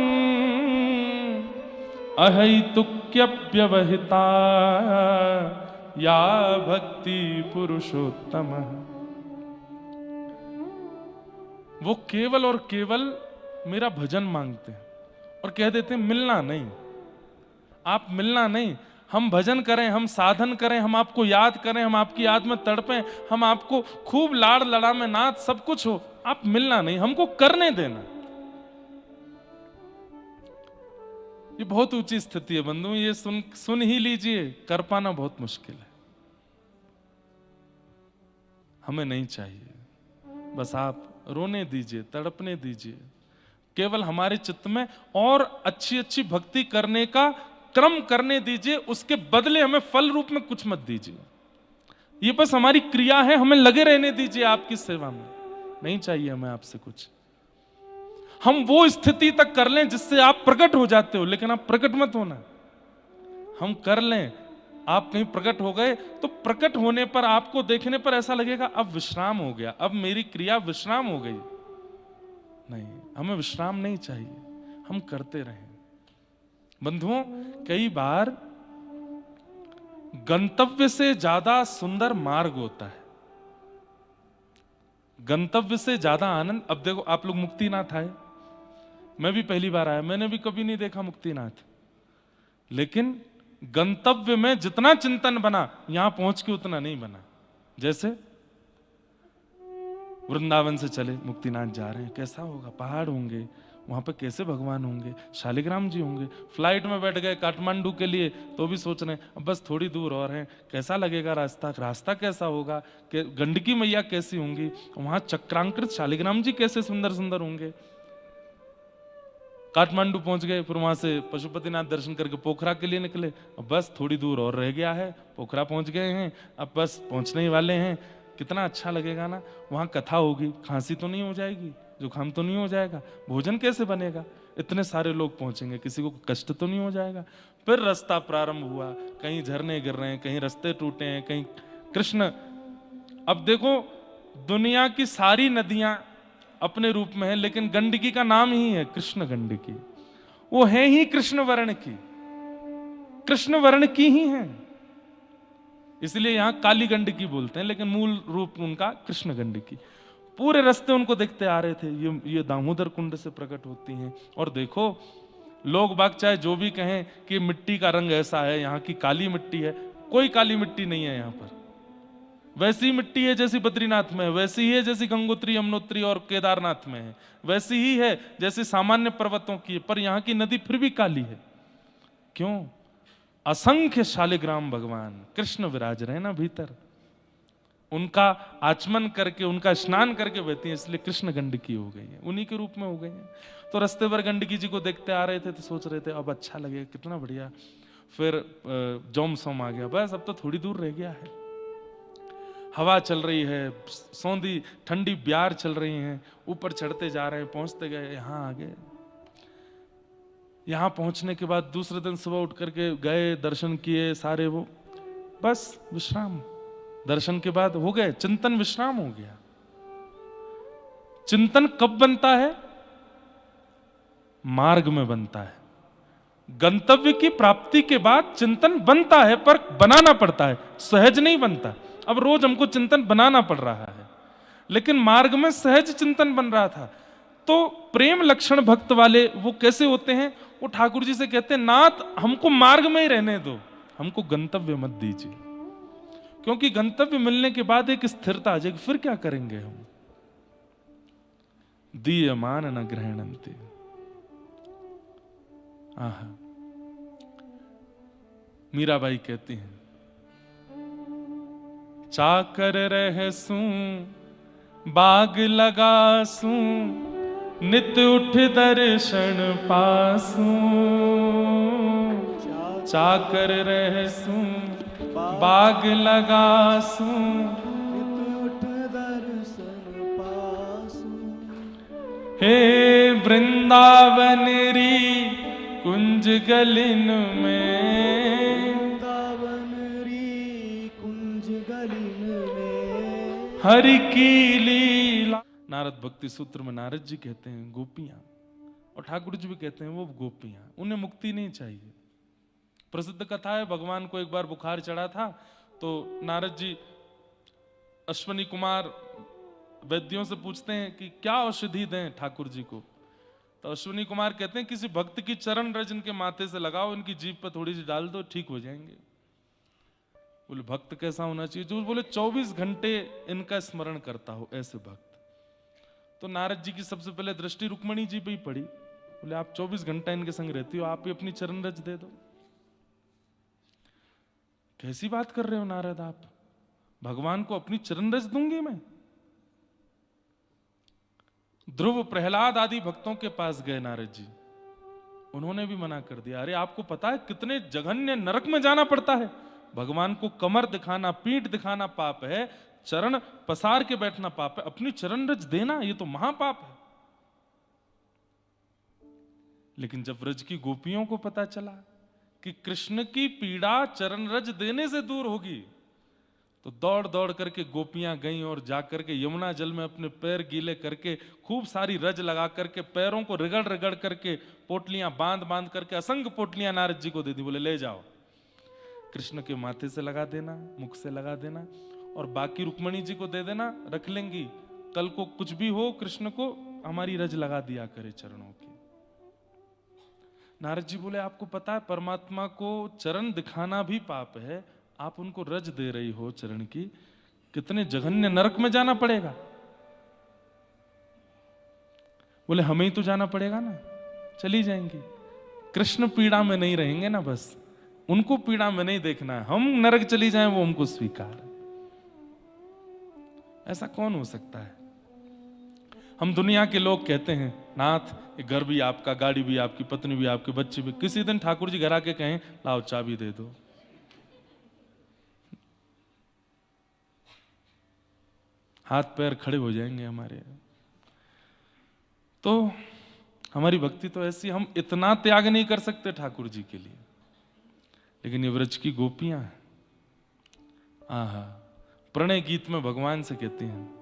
अहैतुक्यव्यवहिता या भक्ति पुरुषोत्तम। वो केवल और केवल मेरा भजन मांगते हैं और कह देते हैं मिलना नहीं, आप मिलना नहीं, हम भजन करें, हम साधन करें, हम आपको याद करें, हम आपकी याद में तड़पें, हम आपको खूब लाड़ लड़ा में नाच सब कुछ हो, आप मिलना नहीं, हमको करने देना। ये बहुत ऊंची स्थिति है बंधु, ये सुन ही लीजिए, कर पाना बहुत मुश्किल है। हमें नहीं चाहिए, बस आप रोने दीजिए, तड़पने दीजिए, केवल हमारे चित्त में और अच्छी अच्छी भक्ति करने का क्रम करने दीजिए, उसके बदले हमें फल रूप में कुछ मत दीजिए। ये बस हमारी क्रिया है, हमें लगे रहने दीजिए आपकी सेवा में, नहीं चाहिए हमें आपसे कुछ। हम वो स्थिति तक कर लें जिससे आप प्रकट हो जाते हो, लेकिन आप प्रकट मत होना। हम कर लें, आप कहीं प्रकट हो गए तो प्रकट होने पर आपको देखने पर ऐसा लगेगा अब विश्राम हो गया, अब मेरी क्रिया विश्राम हो गई। नहीं, हमें विश्राम नहीं चाहिए, हम करते रहें। बंधुओं, कई बार गंतव्य से ज्यादा सुंदर मार्ग होता है, गंतव्य से ज्यादा आनंद। अब देखो, आप लोग मुक्तिनाथ आए, मैं भी पहली बार आया, मैंने भी कभी नहीं देखा मुक्तिनाथ, लेकिन गंतव्य में जितना चिंतन बना यहां पहुंच के उतना नहीं बना। जैसे वृंदावन से चले मुक्तिनाथ जा रहे हैं, कैसा होगा, पहाड़ होंगे, वहां पर कैसे भगवान होंगे, शालिग्राम जी होंगे। फ्लाइट में बैठ गए काठमांडू के लिए तो भी सोच रहे हैं अब बस थोड़ी दूर और है, कैसा लगेगा रास्ता, रास्ता कैसा होगा, गंडकी मैया कैसी होंगी, वहां चक्रांकृत शालिग्राम जी कैसे सुंदर सुंदर होंगे। काठमांडू पहुंच गए, फिर वहां से पशुपतिनाथ दर्शन करके पोखरा के लिए निकले, अब बस थोड़ी दूर और रह गया है, पोखरा पहुंच गए हैं, अब बस पहुंचने ही वाले हैं। कितना अच्छा लगेगा ना, वहां कथा होगी, खांसी तो नहीं हो जाएगी, जुकाम तो नहीं हो जाएगा, भोजन कैसे बनेगा, इतने सारे लोग पहुंचेंगे, किसी को कष्ट तो नहीं हो जाएगा। फिर रास्ता प्रारंभ हुआ, कहीं झरने गिर रहे हैं, कहीं रास्ते टूटे हैं, कहीं कृष्ण। अब देखो, दुनिया की सारी नदियां अपने रूप में है, लेकिन गंडकी का नाम ही है कृष्ण गंडकी, वो है ही कृष्ण वर्ण की, कृष्ण वर्ण की ही है, इसलिए यहां काली गंडकी बोलते हैं, लेकिन मूल रूप उनका कृष्ण गंडकी। पूरे रास्ते उनको देखते आ रहे थे, ये दामोदर कुंड से प्रकट होती हैं। और देखो, लोग बाग चाहे जो भी कहें कि मिट्टी का रंग ऐसा है, यहाँ की काली मिट्टी है, कोई काली मिट्टी नहीं है यहाँ पर। वैसी मिट्टी है जैसी बद्रीनाथ में है, वैसी ही है जैसी गंगोत्री, यमुनोत्री और केदारनाथ में है, वैसी ही है जैसी सामान्य पर्वतों की है, पर यहाँ की नदी फिर भी काली है। क्यों? असंख्य शालिग्राम भगवान कृष्ण विराज रहे ना भीतर। उनका आचमन करके, उनका स्नान करके बहती हैं, इसलिए कृष्ण गंडकी हो गई है, उन्हीं के रूप में हो गई है। तो रास्ते पर गंडकी जी को देखते आ रहे थे तो सोच रहे थे अब अच्छा लगेगा, कितना बढ़िया। फिर जोमसोम आ गया, बस अब तो थोड़ी दूर रह गया है। हवा चल रही है, सौंधी ठंडी ब्यार चल रही हैं, ऊपर चढ़ते जा रहे हैं, पहुंचते गए, यहाँ आ गए। यहाँ पहुंचने के बाद दूसरे दिन सुबह उठ करके गए, दर्शन किए सारे, वो बस विश्राम, दर्शन के बाद हो गए, चिंतन विश्राम हो गया। चिंतन कब बनता है? मार्ग में बनता है। गंतव्य की प्राप्ति के बाद चिंतन बनता है, पर बनाना पड़ता है, सहज नहीं बनता। अब रोज हमको चिंतन बनाना पड़ रहा है, लेकिन मार्ग में सहज चिंतन बन रहा था। तो प्रेम लक्षण भक्त वाले वो कैसे होते हैं? वो ठाकुर जी से कहते हैं, नाथ हमको मार्ग में ही रहने दो, हमको गंतव्य मत दीजिए, क्योंकि गंतव्य मिलने के बाद एक स्थिरता आ जाएगी, फिर क्या करेंगे हम। दीयमान न ग्रहणन्ते। आहा, मीराबाई कहती हैं, चाकर रहसूं बाग लगासूं, नित उठ दर्शन पासूं। चाकर रहसूं बाग लगासूं, नित उठ दर्शन पासूं। हे वृंदावन री कुंज गलिन में, वृंदावन री कुंज गलिन में, हरि की लीला। नारद भक्ति सूत्र में नारद जी कहते हैं गोपियां, और ठाकुर जी भी कहते हैं वो गोपियां, उन्हें मुक्ति नहीं चाहिए। प्रसिद्ध कथा है, भगवान को एक बार बुखार चढ़ा था, तो नारद जी अश्वनी कुमार वैद्यों से पूछते हैं कि क्या औषधि दें ठाकुर जी को। तो अश्विनी कुमार कहते हैं किसी भक्त की चरण रज इनके माथे से लगाओ, इनकी जीभ पर थोड़ी सी डाल दो, ठीक हो जाएंगे। बोले भक्त कैसा होना चाहिए? जो बोले 24 घंटे इनका स्मरण करता हो, ऐसे भक्त। तो नारद जी की सबसे पहले दृष्टि रुक्मणी जी पे ही पड़ी। बोले आप 24 घंटा इनके संग रहती हो, आप ही अपनी चरण रज दे दो। कैसी बात कर रहे हो नारद आप, भगवान को अपनी चरण रज दूंगी मैं? ध्रुव प्रहलाद आदि भक्तों के पास गए नारद जी, उन्होंने भी मना कर दिया। अरे आपको पता है कितने जघन्य नरक में जाना पड़ता है, भगवान को कमर दिखाना, पीठ दिखाना पाप है, चरण पसार के बैठना पाप है, अपनी चरण रज देना ये तो महापाप है। लेकिन जब व्रज की गोपियों को पता चला कि कृष्ण की पीड़ा चरण रज देने से दूर होगी, तो दौड़ दौड़ करके गोपियां गईं और जाकर के यमुना जल में अपने पैर गीले करके खूब सारी रज लगा करके पैरों को रगड़ रगड़ करके पोटलियां बांध बांध करके असंख्य पोटलियां नारद जी को दे दी। बोले ले जाओ, कृष्ण के माथे से लगा देना, मुख से लगा देना, और बाकी रुक्मणी जी को दे देना, रख लेंगी, कल को कुछ भी हो कृष्ण को हमारी रज लगा दिया करे चरणों की। नारद जी बोले आपको पता है परमात्मा को चरण दिखाना भी पाप है, आप उनको रज दे रही हो चरण की, कितने जघन्य नरक में जाना पड़ेगा। बोले हमें ही तो जाना पड़ेगा ना, चली जाएंगी, कृष्ण पीड़ा में नहीं रहेंगे ना, बस उनको पीड़ा में नहीं देखना है, हम नरक चली जाएं वो हमको स्वीकार है। ऐसा कौन हो सकता है? हम दुनिया के लोग कहते हैं नाथ ये घर भी आपका, गाड़ी भी आपकी, पत्नी भी आपकी, बच्चे भी, किसी दिन ठाकुर जी घर आके कहें लाओ चाबी दे दो, हाथ पैर खड़े हो जाएंगे हमारे। तो हमारी भक्ति तो ऐसी, हम इतना त्याग नहीं कर सकते ठाकुर जी के लिए, लेकिन ये व्रज की गोपियां हैं। आहा, प्रणय गीत में भगवान से कहती हैं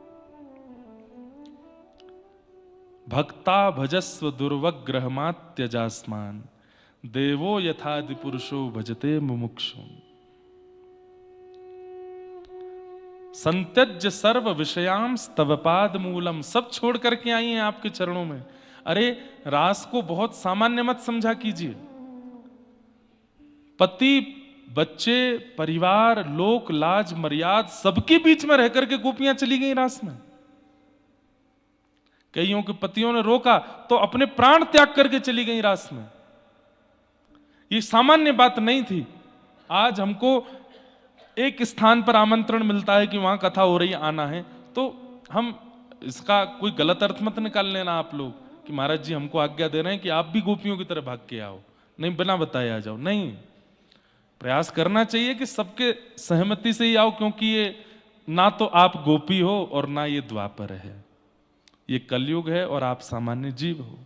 भक्ता भजस्व दुर्वग्रहमात्यजास्मान, देवो यथादि पुरुषो भजते मुमुक्षु। संत्यज्य सर्व विषयाम स्तव पाद मूलम, सब छोड़ करके आई हैं आपके चरणों में। अरे रास को बहुत सामान्य मत समझा कीजिए, पति बच्चे परिवार लोक लाज मर्याद सबके बीच में रह करके गोपियां चली गई रास में। कईयों के पतियों ने रोका तो अपने प्राण त्याग करके चली गई रास में। ये सामान्य बात नहीं थी। आज हमको एक स्थान पर आमंत्रण मिलता है कि वहां कथा हो रही है, आना है, तो हम इसका कोई गलत अर्थ मत निकाल लेना आप लोग कि महाराज जी हमको आज्ञा दे रहे हैं कि आप भी गोपियों की तरह भाग के आओ, नहीं बिना बताए आ जाओ। नहीं, प्रयास करना चाहिए कि सबके सहमति से ही आओ, क्योंकि ये ना तो आप गोपी हो और ना ये द्वापर है, ये कलयुग है और आप सामान्य जीव हो।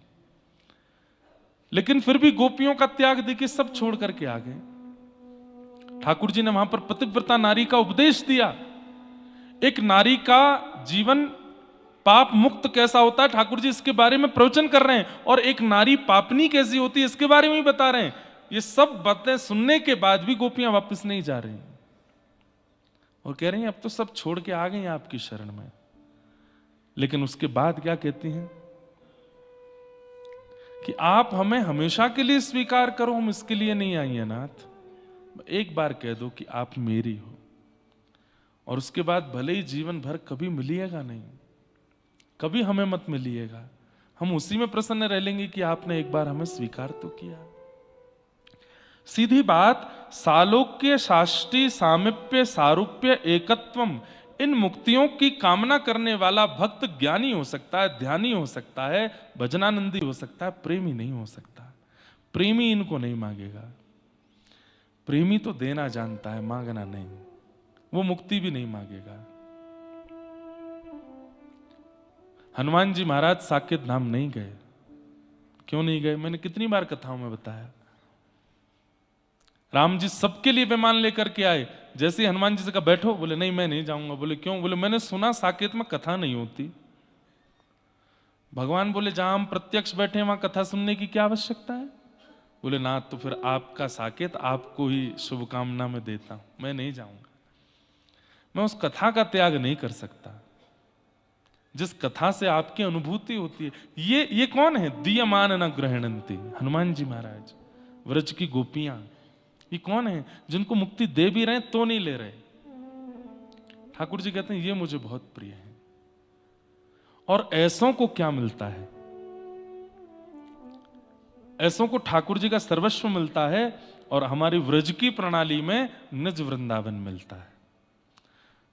लेकिन फिर भी गोपियों का त्याग देखिए, सब छोड़ करके आ गए। ठाकुर जी ने वहां पर पतिव्रता नारी का उपदेश दिया। एक नारी का जीवन पाप मुक्त कैसा होता है, ठाकुर जी इसके बारे में प्रवचन कर रहे हैं, और एक नारी पापनी कैसी होती है इसके बारे में ही बता रहे हैं। ये सब बातें सुनने के बाद भी गोपियां वापस नहीं जा रही और कह रही हैं अब तो सब छोड़ के आ गई आपकी शरण में। लेकिन उसके बाद क्या कहती हैं कि आप हमें हमेशा के लिए स्वीकार करो, हम इसके लिए नहीं आई हैं नाथ, एक बार कह दो कि आप मेरी हो, और उसके बाद भले ही जीवन भर कभी मिलिएगा नहीं, कभी हमें मत मिलिएगा, हम उसी में प्रसन्न रह लेंगे कि आपने एक बार हमें स्वीकार तो किया। सीधी बात, सालोक्य शाष्टी सामिप्य सारूप्य एकत्वम, इन मुक्तियों की कामना करने वाला भक्त ज्ञानी हो सकता है, ध्यानी हो सकता है, भजनानंदी हो सकता है, प्रेमी नहीं हो सकता। प्रेमी इनको नहीं मांगेगा। प्रेमी तो देना जानता है, मांगना नहीं। वो मुक्ति भी नहीं मांगेगा। हनुमान जी महाराज साकेत धाम नहीं गए। क्यों नहीं गए? मैंने कितनी बार कथाओं में बताया। राम जी सबके लिए विमान लेकर के आए। जैसे ही हनुमान जी से कहा बैठो, बोले नहीं मैं नहीं जाऊंगा। बोले क्यों? बोले मैंने सुना साकेत में कथा नहीं होती। भगवान बोले जहां हम प्रत्यक्ष बैठे वहां कथा सुनने की क्या आवश्यकता है? बोले ना, तो फिर आपका साकेत आपको ही शुभकामना में देता हूं, मैं नहीं जाऊंगा। मैं उस कथा का त्याग नहीं कर सकता जिस कथा से आपकी अनुभूति होती है। ये कौन है? दीयमान न ग्रहणंती, हनुमान जी महाराज, व्रज की गोपियां, ये कौन है जिनको मुक्ति दे भी रहे तो नहीं ले रहे? ठाकुर जी कहते हैं ये मुझे बहुत प्रिय है। और ऐसों को क्या मिलता है? ऐसों को ठाकुर जी का सर्वस्व मिलता है, और हमारी व्रज की प्रणाली में निज वृंदावन मिलता है।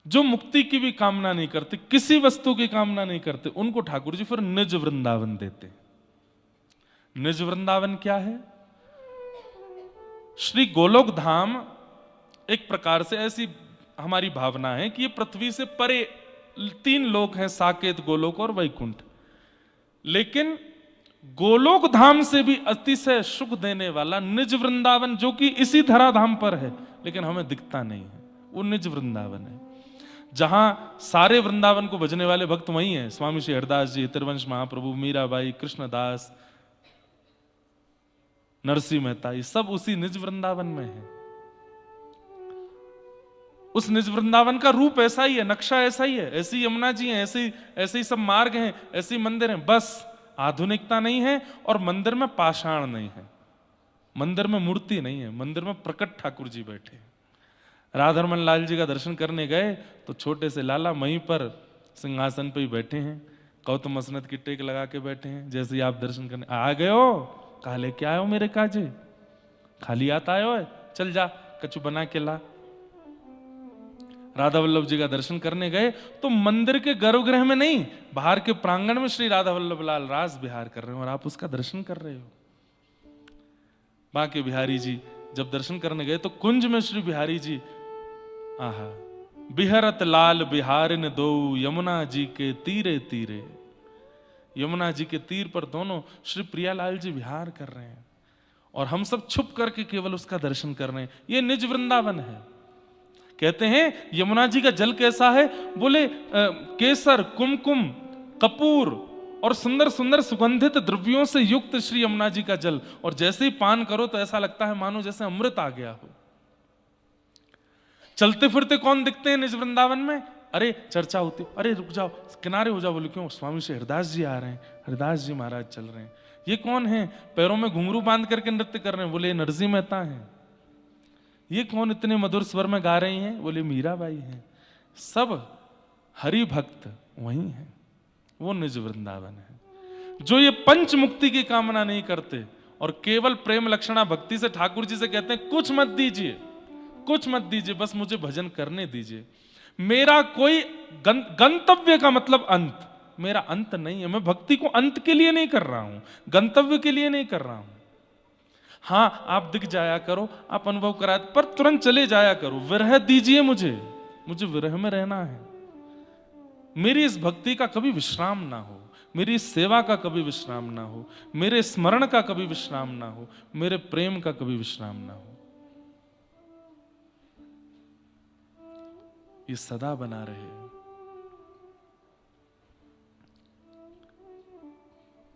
जो मुक्ति की भी कामना नहीं करते, किसी वस्तु की कामना नहीं करते, उनको ठाकुर जी फिर निज वृंदावन देते। निज वृंदावन क्या है? श्री गोलोक धाम एक प्रकार से ऐसी हमारी भावना है कि ये पृथ्वी से परे 3 लोक हैं, साकेत, गोलोक और वैकुंठ। लेकिन गोलोक धाम से भी अतिशय सुख देने वाला निज वृंदावन, जो कि इसी धराधाम पर है लेकिन हमें दिखता नहीं है, वो निज वृंदावन है। जहां सारे वृंदावन को भजने वाले भक्त वही हैं। स्वामी श्री हरदास जी, तिरवंश महाप्रभु, मीराबाई, कृष्णदास, नरसिंह मेहता, ये सब उसी निज वृंदावन में है। उस निज वृंदावन का रूप ऐसा ही है, नक्शा ऐसा ही है, ऐसी यमुना जी हैं, ऐसे ही सब मार्ग हैं, ऐसे ही मंदिर हैं। बस आधुनिकता नहीं है और मंदिर में पाषाण नहीं है, मंदिर में मूर्ति नहीं है, मंदिर में प्रकट ठाकुर जी बैठे। राधारमन लाल जी का दर्शन करने गए तो छोटे से लाला वहीं पर सिंहासन पे ही बैठे हैं, गौतम मसनद की टेक लगा के बैठे हैं। जैसे ही आप दर्शन करने आ गए हो, कहा लेके आए हो मेरे काजे, खाली आता आयो है, चल जा कछु बना के ला। राधा वल्लभ जी का दर्शन करने गए तो मंदिर के गर्भगृह में नहीं, बाहर के प्रांगण में श्री राधा वल्लभ लाल रास विहार कर रहे हैं और आप उसका दर्शन कर रहे हो। बांके बिहारी जी जब दर्शन करने गए तो कुंज में श्री बिहारी जी, आहा, बिहरत लाल बिहारिन दो यमुना जी के तीरे तीरे, यमुना जी के तीर पर दोनों श्री प्रियालाल जी विहार कर रहे हैं और हम सब छुप करके केवल उसका दर्शन कर रहे हैं। ये निज वृंदावन है। कहते हैं यमुना जी का जल कैसा है? बोले केसर, कुमकुम, कपूर और सुंदर सुंदर सुगंधित द्रव्यों से युक्त श्री यमुना जी का जल, और जैसे ही पान करो तो ऐसा लगता है मानो जैसे अमृत आ गया हो। चलते फिरते कौन दिखते हैं निज वृंदावन में? अरे चर्चा होती, अरे रुक जाओ किनारे हो जाओ। बोले क्यों? स्वामी श्री हरदास जी आ रहे हैं, हरदास जी महाराज चल रहे हैं। ये कौन है? पैरों में घुंघरू बांध करके नृत्य कर रहे हैं। बोले नरसिंह मेहता हैं। ये कौन इतने मधुर स्वर में गा रही हैं? बोले मीराबाई हैं। सब हरि भक्त वही हैं, वो निज वृंदावन है। जो ये पंच मुक्ति की कामना नहीं करते और केवल प्रेम लक्षणा भक्ति से ठाकुर जी से कहते हैं कुछ मत दीजिए, कुछ मत दीजिए, बस मुझे भजन करने दीजिए। मेरा कोई गंतव्य का मतलब अंत, मेरा अंत नहीं है। मैं भक्ति को अंत के लिए नहीं कर रहा हूं, गंतव्य के लिए नहीं कर रहा हूं। हाँ, आप दिख जाया करो, आप अनुभव करा, पर तुरंत चले जाया करो। विरह दीजिए मुझे विरह में रहना है। मेरी इस भक्ति का कभी विश्राम ना हो, मेरी इस सेवा का कभी विश्राम ना हो, मेरे स्मरण का कभी विश्राम ना हो, मेरे प्रेम का कभी विश्राम ना हो। ये सदा बना रहे।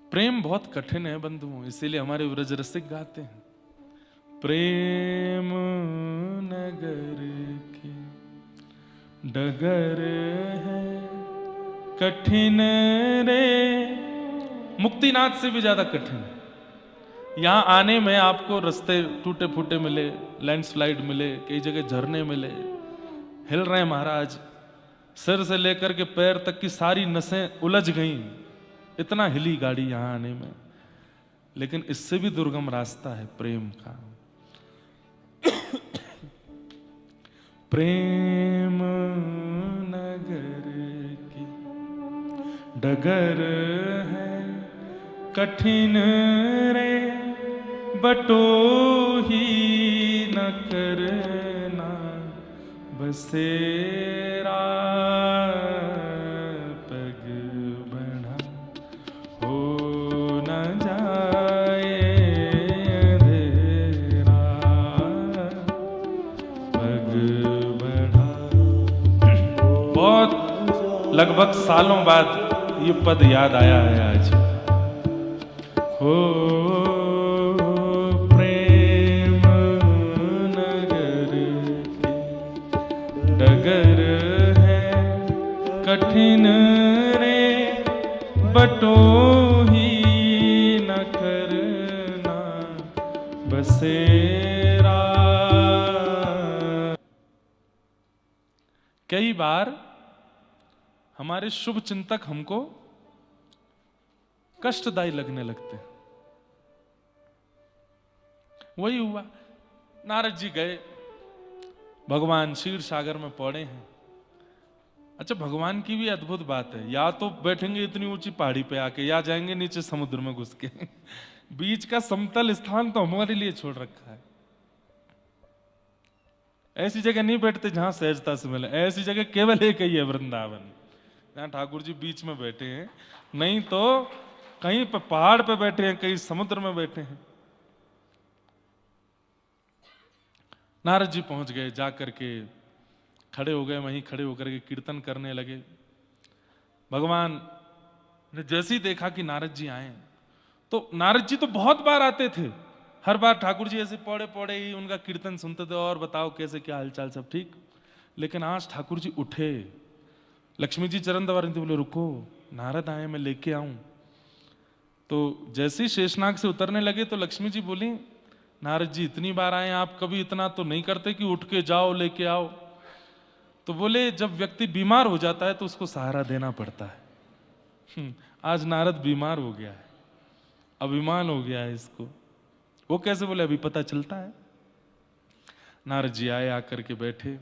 प्रेम बहुत कठिन है बंधुओं, इसीलिए हमारे व्रज रसिक गाते हैं, प्रेम नगर की डगर है कठिन रे। मुक्तिनाथ से भी ज्यादा कठिन है। यहां आने में आपको रास्ते टूटे फूटे मिले, लैंडस्लाइड मिले, कई जगह झरने मिले, हिल रहे हैं महाराज, सिर से लेकर के पैर तक की सारी नसें उलझ गईं, इतना हिली गाड़ी यहां आने में। लेकिन इससे भी दुर्गम रास्ता है प्रेम का। प्रेम नगर की डगर है कठिन रे, बटोही न करना बसेरा, पग बढ़ा हो न जाए अंधेरा, पग बढ़ा। बहुत लगभग सालों बाद ये पद याद आया है आज। हो प्रेम नगर की डगर है कठिन रे, बटोही न करना बसेरा। कई बार हमारे शुभ चिंतक हमको कष्टदायी लगने लगते हैं। वही हुआ, नारद जी गए, भगवान क्षीर सागर में पड़े हैं। अच्छा, भगवान की भी अद्भुत बात है, या तो बैठेंगे इतनी ऊंची पहाड़ी पे आके, या जाएंगे नीचे समुद्र में घुस के। बीच का समतल स्थान तो हमारे लिए छोड़ रखा है। ऐसी जगह नहीं बैठते जहां सहजता से मिले, ऐसी जगह केवल एक ही है, वृंदावन, जहां ठाकुर जी बीच में बैठे हैं। नहीं तो कहीं पे पहाड़ पे बैठे हैं, कहीं समुद्र में बैठे हैं। नारद जी पहुंच गए, जाकर के खड़े हो गए, वहीं खड़े होकर के कीर्तन करने लगे। भगवान ने जैसे ही देखा कि नारद जी आए, तो नारद जी तो बहुत बार आते थे, हर बार ठाकुर जी ऐसे पौड़े पौड़े ही उनका कीर्तन सुनते थे, और बताओ कैसे क्या हालचाल, सब ठीक। लेकिन आज ठाकुर जी उठे, लक्ष्मी जी चरण दबा रही थी, बोले रुको, नारद आए, मैं लेके आऊं। तो जैसे ही शेषनाग से उतरने लगे तो लक्ष्मी जी बोली, नारद जी इतनी बार आए, आप कभी इतना तो नहीं करते कि उठ के जाओ लेके आओ। तो बोले, जब व्यक्ति बीमार हो जाता है तो उसको सहारा देना पड़ता है। आज नारद बीमार हो गया है, अभिमान हो गया है इसको। वो कैसे बोले, अभी पता चलता है। नारद जी आए, आकर के बैठे।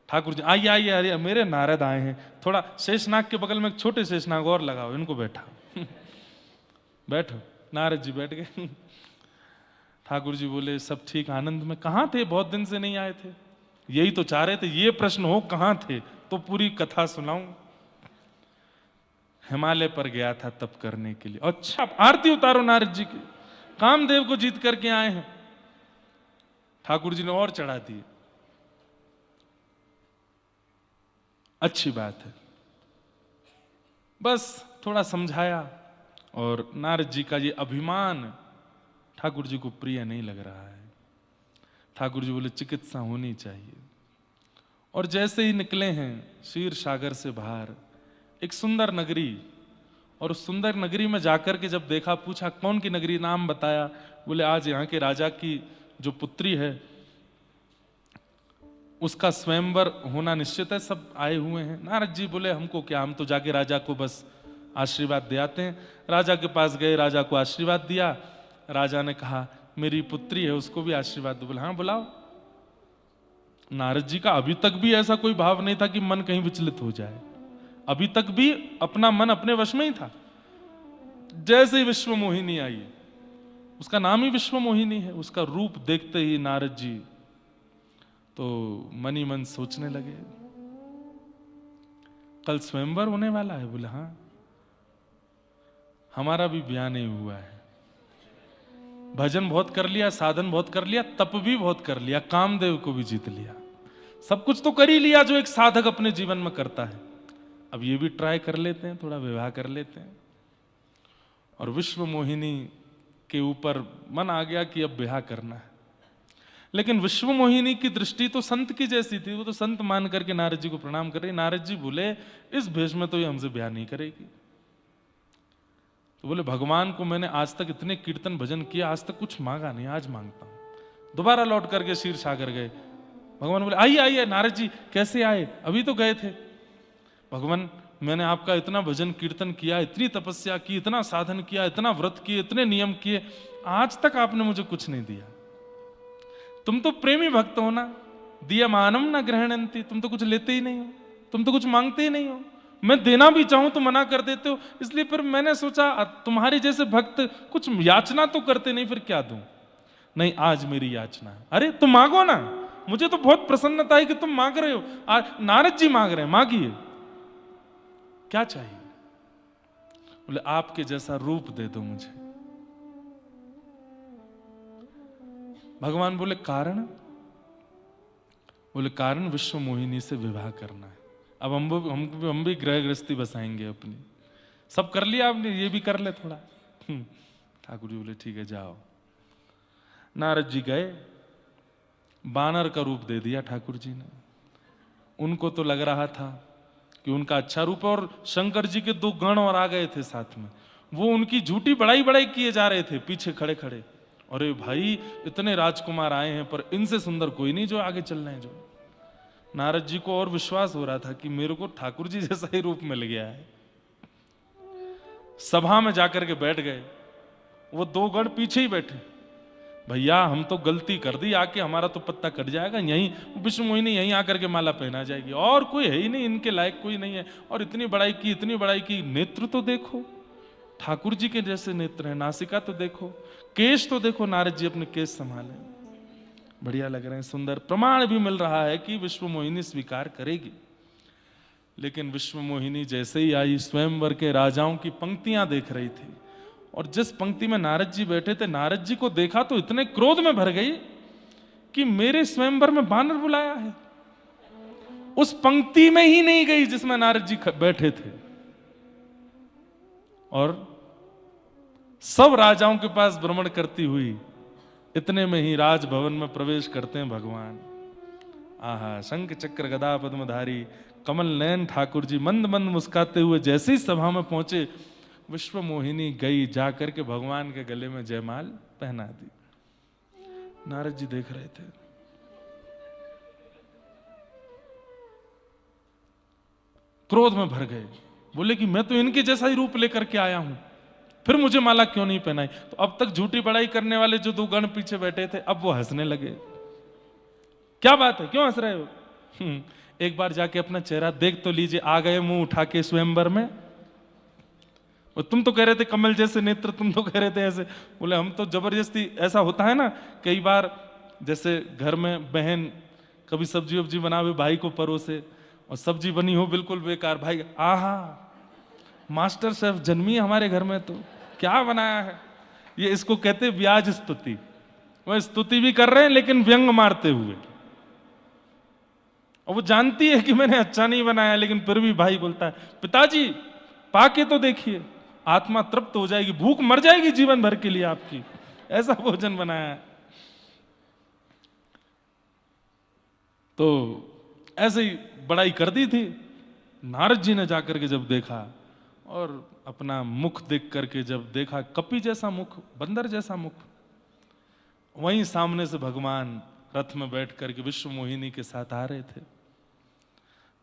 ठाकुर जी, आइए आइए, अरे मेरे नारद आए हैं, थोड़ा शेषनाग के बगल में एक छोटे शेषनाग और लगाओ, इनको बैठा। बैठो। नारद जी बैठ गए। ठाकुर जी बोले, सब ठीक, आनंद में। कहाँ थे, बहुत दिन से नहीं आए थे। यही तो चाह रहे थे, ये प्रश्न हो कहाँ थे, तो पूरी कथा सुनाऊं। हिमालय पर गया था तप करने के लिए। अच्छा, आरती उतारो नारद जी की, कामदेव को जीत करके आए हैं। ठाकुर जी ने और चढ़ा दिए। अच्छी बात है, बस थोड़ा समझाया। और नारद जी का ये अभिमान ठाकुर जी को प्रिय नहीं लग रहा है। ठाकुर जी बोले, चिकित्सा होनी चाहिए। और जैसे ही निकले हैं क्षीर सागर से बाहर, एक सुंदर नगरी, और उस सुंदर नगरी में जाकर के जब देखा, पूछा कौन की नगरी, नाम बताया। बोले, आज यहाँ के राजा की जो पुत्री है उसका स्वयंवर होना निश्चित है, सब आए हुए हैं। नारद जी बोले, हमको क्या, हम तो जाके राजा को बस आशीर्वाद दे आते हैं। राजा के पास गए, राजा को आशीर्वाद दिया। राजा ने कहा, मेरी पुत्री है, उसको भी आशीर्वाद दो। बोले, हाँ बुलाओ। नारद जी का अभी तक भी ऐसा कोई भाव नहीं था कि मन कहीं विचलित हो जाए, अभी तक भी अपना मन अपने वश में ही था। जैसे ही विश्व मोहिनी आई, उसका नाम ही विश्व मोहिनी है, उसका रूप देखते ही नारद जी तो मन ही मन सोचने लगे, कल स्वयंवर होने वाला है। बोले हाँ, हमारा भी ब्याह नहीं हुआ है, भजन बहुत कर लिया, साधन बहुत कर लिया, तप भी बहुत कर लिया, कामदेव को भी जीत लिया, सब कुछ तो कर ही लिया जो एक साधक अपने जीवन में करता है। अब ये भी ट्राई कर लेते हैं, थोड़ा विवाह कर लेते हैं। और विश्व मोहिनी के ऊपर मन आ गया कि अब ब्याह करना है। लेकिन विश्व मोहिनी की दृष्टि तो संत की जैसी थी, वो तो संत मान करके नारद जी को प्रणाम कर रही। नारद जी बोले इस भेष में तो ये हमसे ब्याह नहीं करेगी। तो बोले भगवान को मैंने आज तक इतने कीर्तन भजन किया, आज तक कुछ मांगा नहीं, आज मांगता हूं। दोबारा लौट करके शीर सागर गए। भगवान बोले आइए आइए। नारद जी कैसे आए, अभी तो गए थे। भगवान मैंने आपका इतना भजन कीर्तन किया, इतनी तपस्या की, इतना साधन किया, इतना व्रत किए, इतने नियम किए, आज तक आपने मुझे कुछ नहीं दिया। तुम तो प्रेमी भक्त हो ना, दिया मानम ना ग्रहणंती, तुम तो कुछ लेते ही नहीं हो, तुम तो कुछ मांगते ही नहीं हो। मैं देना भी चाहूं तो मना कर देते हो, इसलिए फिर मैंने सोचा तुम्हारे जैसे भक्त कुछ याचना तो करते नहीं, फिर क्या दूं। नहीं आज मेरी याचना है। अरे तुम मांगो ना, मुझे तो बहुत प्रसन्नता है कि तुम मांग रहे हो। आज नारद जी मांग रहे हैं, मांगिए, क्या चाहिए। बोले आपके जैसा रूप दे दो मुझे। भगवान बोले कारण। बोले कारण विश्व मोहिनी से विवाह करना है। अब हम भी गृह गृहस्थी बसाएंगे अपनी। सब कर लिया आपने, ये भी कर ले थोड़ा। ठाकुर जी बोले ठीक है जाओ। नारद जी गए, बानर का रूप दे दिया ठाकुर जी ने। उनको तो लग रहा था कि उनका अच्छा रूप है, और शंकर जी के दो गण और आ गए थे साथ में, वो उनकी झूठी बड़ाई बड़ाई किए जा रहे थे पीछे खड़े खड़े। अरे भाई इतने राजकुमार आए हैं पर इनसे सुंदर कोई नहीं जो आगे चल रहे हैं। जो नारद जी को और विश्वास हो रहा था कि मेरे को ठाकुर जी जैसा ही रूप मिल गया है। सभा में जाकर के बैठ गए, वो दो गण पीछे ही बैठे। भैया हम तो गलती कर दी, आके हमारा तो पत्ता कट जाएगा, यहीं विश्व मोहिनी यहीं आकर के माला पहना जाएगी, और कोई है ही नहीं, इनके लायक कोई नहीं है। और इतनी बड़ाई की, इतनी बड़ाई की, नेत्र तो देखो ठाकुर जी के जैसे नेत्र है, नासिका तो देखो, केश तो देखो, नारद जी अपने केश संभाले, बढ़िया लग रहे हैं, सुंदर। प्रमाण भी मिल रहा है कि विश्व मोहिनी स्वीकार करेगी। लेकिन विश्व मोहिनी जैसे ही आई, स्वयंवर के राजाओं की पंक्तियां देख रही थी, और जिस पंक्ति में नारद जी बैठे थे, नारद जी को देखा तो इतने क्रोध में भर गई कि मेरे स्वयंवर में बानर बुलाया है। उस पंक्ति में ही नहीं गई जिसमें नारद जी बैठे थे, और सब राजाओं के पास भ्रमण करती हुई इतने में ही राजभवन में प्रवेश करते हैं भगवान। आहा, शंख चक्र गदा पद्मधारी कमल नयन ठाकुर जी मंद मंद मुस्काते हुए जैसे ही सभा में पहुंचे, विश्व मोहिनी गई, जाकर के भगवान के गले में जयमाल पहना दी। नारद जी देख रहे थे, क्रोध में भर गए, बोले कि मैं तो इनके जैसा ही रूप लेकर के आया हूं, फिर मुझे माला क्यों नहीं पहनाई। तो अब तक झूठी बड़ाई करने वाले जो दो गण पीछे बैठे थे, अब वो हंसने लगे। क्या बात है, क्यों हंस रहे हो? एक बार जाके अपना चेहरा देख तो लीजिए। आ गए मुंह उठा के स्वयंवर में, और तुम तो कह रहे थे कमल जैसे नेत्र, तुम तो कह रहे थे ऐसे। बोले हम तो जबरदस्ती, ऐसा होता है ना कई बार, जैसे घर में बहन कभी सब्जी वब्जी बनावे, भाई को परोसे, और सब्जी बनी हो बिल्कुल बेकार, भाई आहा मास्टर शेफ जन्मी हमारे घर में, तो क्या बनाया है ये, इसको कहते ब्याज स्तुति। वह स्तुति भी कर रहे हैं लेकिन व्यंग मारते हुए, और वो जानती है कि मैंने अच्छा नहीं बनाया, लेकिन फिर भी भाई बोलता है पिताजी पाके तो देखिए, आत्मा तृप्त हो जाएगी, भूख मर जाएगी जीवन भर के लिए आपकी, ऐसा भोजन बनाया है। तो ऐसे ही बड़ाई कर दी थी। नारद जी ने जाकर के जब देखा, और अपना मुख देख करके जब देखा, कपि जैसा मुख, बंदर जैसा मुख, वहीं सामने से भगवान रथ में बैठ करके विश्व मोहिनी के साथ आ रहे थे।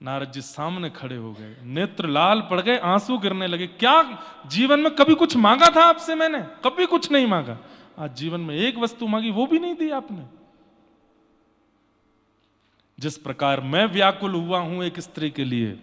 नारद जी सामने खड़े हो गए, नेत्र लाल पड़ गए, आंसू गिरने लगे। क्या जीवन में कभी कुछ मांगा था आपसे मैंने? कभी कुछ नहीं मांगा। आज जीवन में एक वस्तु मांगी, वो भी नहीं दी आपने। जिस प्रकार मैं व्याकुल हुआ हूं एक स्त्री के लिए,